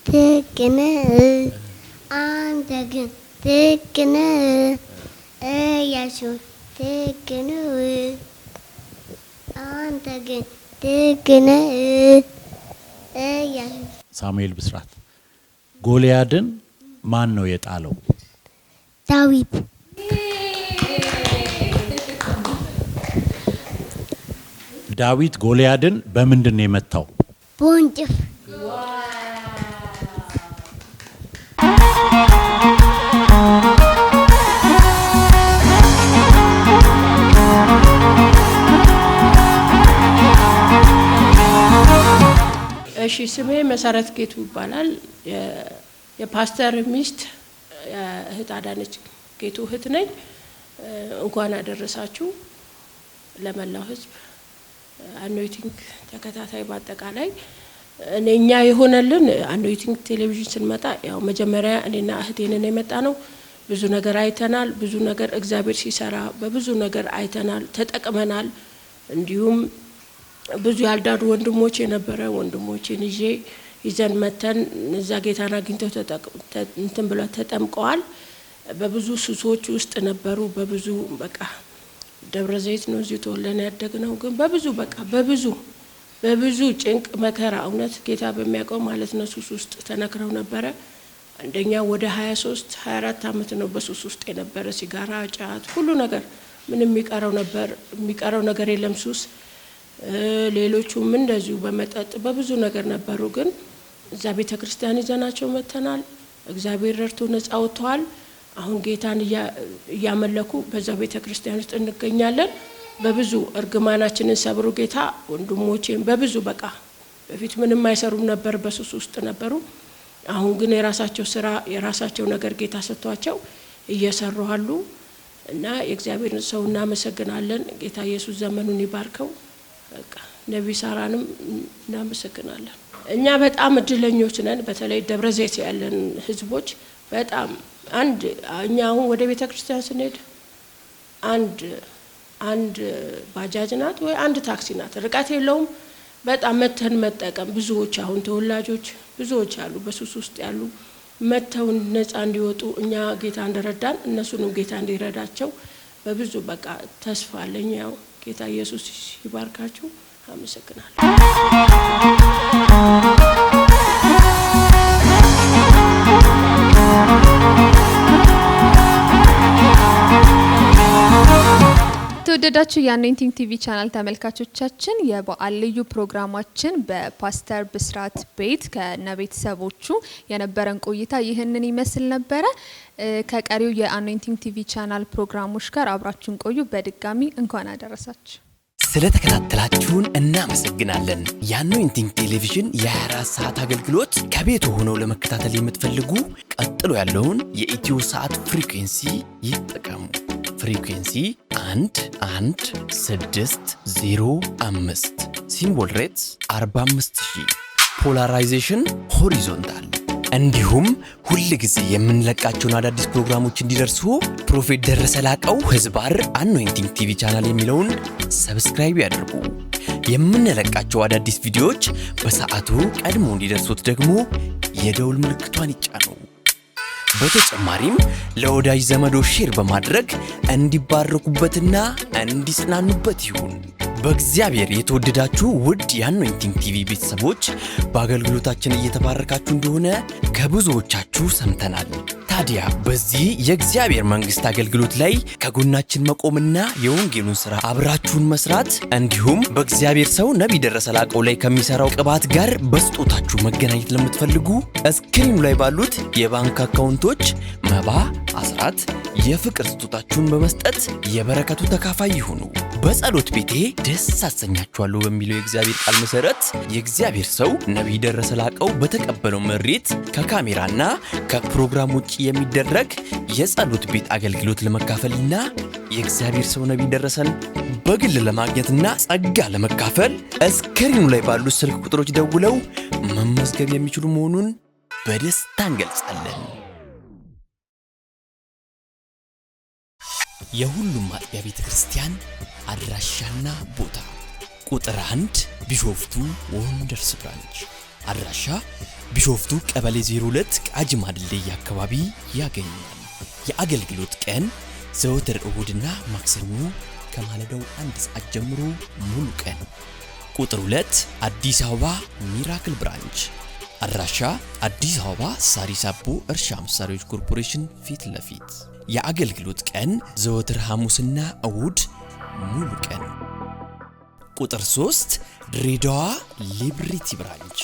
ትክነ አንተ ግን ትክነ ኢየሱስ ትክነ አንተ ግን ትክነ ኢየሱስ። ሳሙኤል ብስራት ጎልያድን ማን ነው የጣለው? ዳዊት። ዳዊት ጎልያድን በምንድን ነው የመታው? በወንጭፍ። እሺ ስሜ መሰረት ጌቱ ይባላል። የፓስተር ሚስት እህት አዳነች ጌቱ እህት ነኝ። እንኳን አደረሳችሁ ለመላው ህዝብ አኖይቲንግ ተከታታይ በአጠቃላይ እኛ የሆነልን አኖይቲንግ ቴሌቪዥን ስንመጣ ያው መጀመሪያ እኔና እህቴን የመጣ ነው። ብዙ ነገር አይተናል። ብዙ ነገር እግዚአብሔር ሲሰራ በብዙ ነገር አይተናል፣ ተጠቅመናል። እንዲሁም ብዙ ያልዳዱ ወንድሞች የነበረ ወንድሞችን ይዘን መተን እዛ ጌታን አግኝተው እንትን ብለው ተጠምቀዋል። በብዙ ሱሶች ውስጥ ነበሩ። በብዙ በቃ ደብረ ዘይት ነው እዚህ ተወልደን ያደግነው፣ ግን በብዙ በቃ በብዙ ጭንቅ መከራ እውነት ጌታ በሚያውቀው ማለት ነው ሱስ ውስጥ ተነክረው ነበረ። አንደኛ ወደ 23-24 አመት ነው በሱስ ውስጥ የነበረ። ሲጋራ፣ ጫት፣ ሁሉ ነገር ምንም የሚቀረው ነገር የለም ሱስ። ሌሎቹም እንደዚሁ በመጠጥ በብዙ ነገር ነበሩ። ግን እዛ ቤተክርስቲያን ይዘናቸው መተናል። እግዚአብሔር ረድቶ ነፃ ወጥተዋል። አሁን ጌታን እያመለኩ በዛ ቤተክርስቲያን ውስጥ እንገኛለን። በብዙ እርግማናችንን ሰብሮ ጌታ ወንድሞቼን በብዙ በቃ በፊት ምንም አይሰሩም ነበር፣ በሱስ ውስጥ ነበሩ። አሁን ግን የራሳቸው ስራ የራሳቸው ነገር ጌታ ሰጥቷቸው እየሰሩ አሉ እና የእግዚአብሔርን ሰው እናመሰግናለን። ጌታ ኢየሱስ ዘመኑን ይባርከው። በቃ ነብይ ሳራንም እናመሰግናለን። እኛ በጣም እድለኞች ነን። በተለይ ደብረ ዘይት ያለን ህዝቦች በጣም እኛ አሁን ወደ ቤተክርስቲያን ስንሄድ አንድ ባጃጅ ናት ወይ አንድ ታክሲ ናት፣ ርቀት የለውም። በጣም መተን መጠቀም ብዙዎች አሁን ተወላጆች ብዙዎች አሉ በሱስ ውስጥ ያሉ መተው ነፃ እንዲወጡ እኛ ጌታ እንደረዳን እነሱንም ጌታ እንዲረዳቸው በብዙ በቃ ተስፋ አለኝ። ያው ጌታ ኢየሱስ ይባርካችሁ። አመሰግናለሁ። የተወደዳችሁ የአኖይንቲንግ ቲቪ ቻናል ተመልካቾቻችን የበዓል ልዩ ፕሮግራማችን በፓስተር ብስራት ቤት ከነቤተሰቦቹ የነበረን ቆይታ ይህንን ይመስል ነበረ። ከቀሪው የአኖይንቲንግ ቲቪ ቻናል ፕሮግራሞች ጋር አብራችሁን ቆዩ። በድጋሚ እንኳን አደረሳችሁ። ስለተከታተላችሁን እናመሰግናለን። የአኖይንቲንግ ቴሌቪዥን የ24 ሰዓት አገልግሎት ከቤት ሆነው ለመከታተል የምትፈልጉ ቀጥሎ ያለውን የኢትዮ ሰዓት ፍሪኩዌንሲ ይጠቀሙ። ፍሪኩዌንሲ 11605 ሲምቦል ሬትስ 45000 ፖላራይዜሽን ሆሪዞንታል። እንዲሁም ሁል ጊዜ የምንለቃቸውን አዳዲስ ፕሮግራሞች እንዲደርሱ ፕሮፌት ደረሰ ላቀው ህዝባር አኖይንቲንግ ቲቪ ቻናል የሚለውን ሰብስክራይብ ያድርጉ። የምንለቃቸው አዳዲስ ቪዲዮዎች በሰዓቱ ቀድሞ እንዲደርሱት ደግሞ የደውል ምልክቷን ይጫኑ። በተጨማሪም ለወዳጅ ዘመዶ ሼር በማድረግ እንዲባረኩበትና እንዲጽናኑበት ይሁን። በእግዚአብሔር የተወደዳችሁ ውድ የአኖይንቲንግ ቲቪ ቤተሰቦች በአገልግሎታችን እየተባረካችሁ እንደሆነ ከብዙዎቻችሁ ሰምተናል። ታዲያ በዚህ የእግዚአብሔር መንግስት አገልግሎት ላይ ከጎናችን መቆምና የወንጌሉን ሥራ አብራችሁን መስራት እንዲሁም በእግዚአብሔር ሰው ነቢይ ደረሰ ላቀው ላይ ከሚሰራው ቅባት ጋር በስጦታችሁ መገናኘት ለምትፈልጉ እስክሪኑ ላይ ባሉት የባንክ አካውንቶች መባ፣ አስራት፣ የፍቅር ስጦታችሁን በመስጠት የበረከቱ ተካፋይ ይሁኑ። በጸሎት ቤቴ ደስ አሰኛችኋለሁ በሚለው የእግዚአብሔር ቃል መሰረት የእግዚአብሔር ሰው ነቢይ ደረሰ ላቀው በተቀበለው መሬት ከካሜራና ከፕሮግራም ውጪ የሚደረግ የጸሎት ቤት አገልግሎት ለመካፈልና የእግዚአብሔር ሰው ነቢይ ደረሰን በግል ለማግኘትና ጸጋ ለመካፈል እስክሪኑ ላይ ባሉ ስልክ ቁጥሮች ደውለው መመዝገብ የሚችሉ መሆኑን በደስታ እንገልጻለን። የሁሉም አጥቢያ ቤተክርስቲያን አድራሻና ቦታ ቁጥር 1 ቢሾፍቱ ወንደርስ ብራንች አድራሻ ቢሾፍቱ ቀበሌ 02 ቃጂማ ድልድይ አካባቢ ያገኛል። የአገልግሎት ቀን ዘወትር እሁድና ማክሰኞ ከማለዳው 1 ሰዓት ጀምሮ ሙሉ ቀን። ቁጥር 2 አዲስ አበባ ሚራክል ብራንች አድራሻ አዲስ አበባ ሳሪስ አቦ እርሻ መሳሪያዎች ኮርፖሬሽን ፊት ለፊት የአገልግሎት ቀን ዘወትር ሐሙስና እሁድ ሙሉ ቀን። ቁጥር 3 ድሬዳዋ ሊብሪቲ ብራንች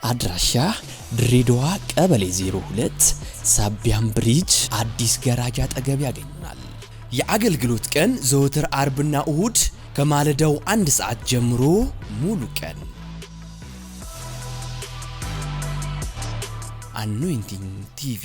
አድራሻ ድሬዳዋ ቀበሌ 02 ሳቢያም ብሪጅ አዲስ ገራጃ አጠገብ ያገኙናል። የአገልግሎት ቀን ዘወትር አርብና እሁድ ከማለዳው 1 ሰዓት ጀምሮ ሙሉ ቀን። አኖይንቲንግ ቲቪ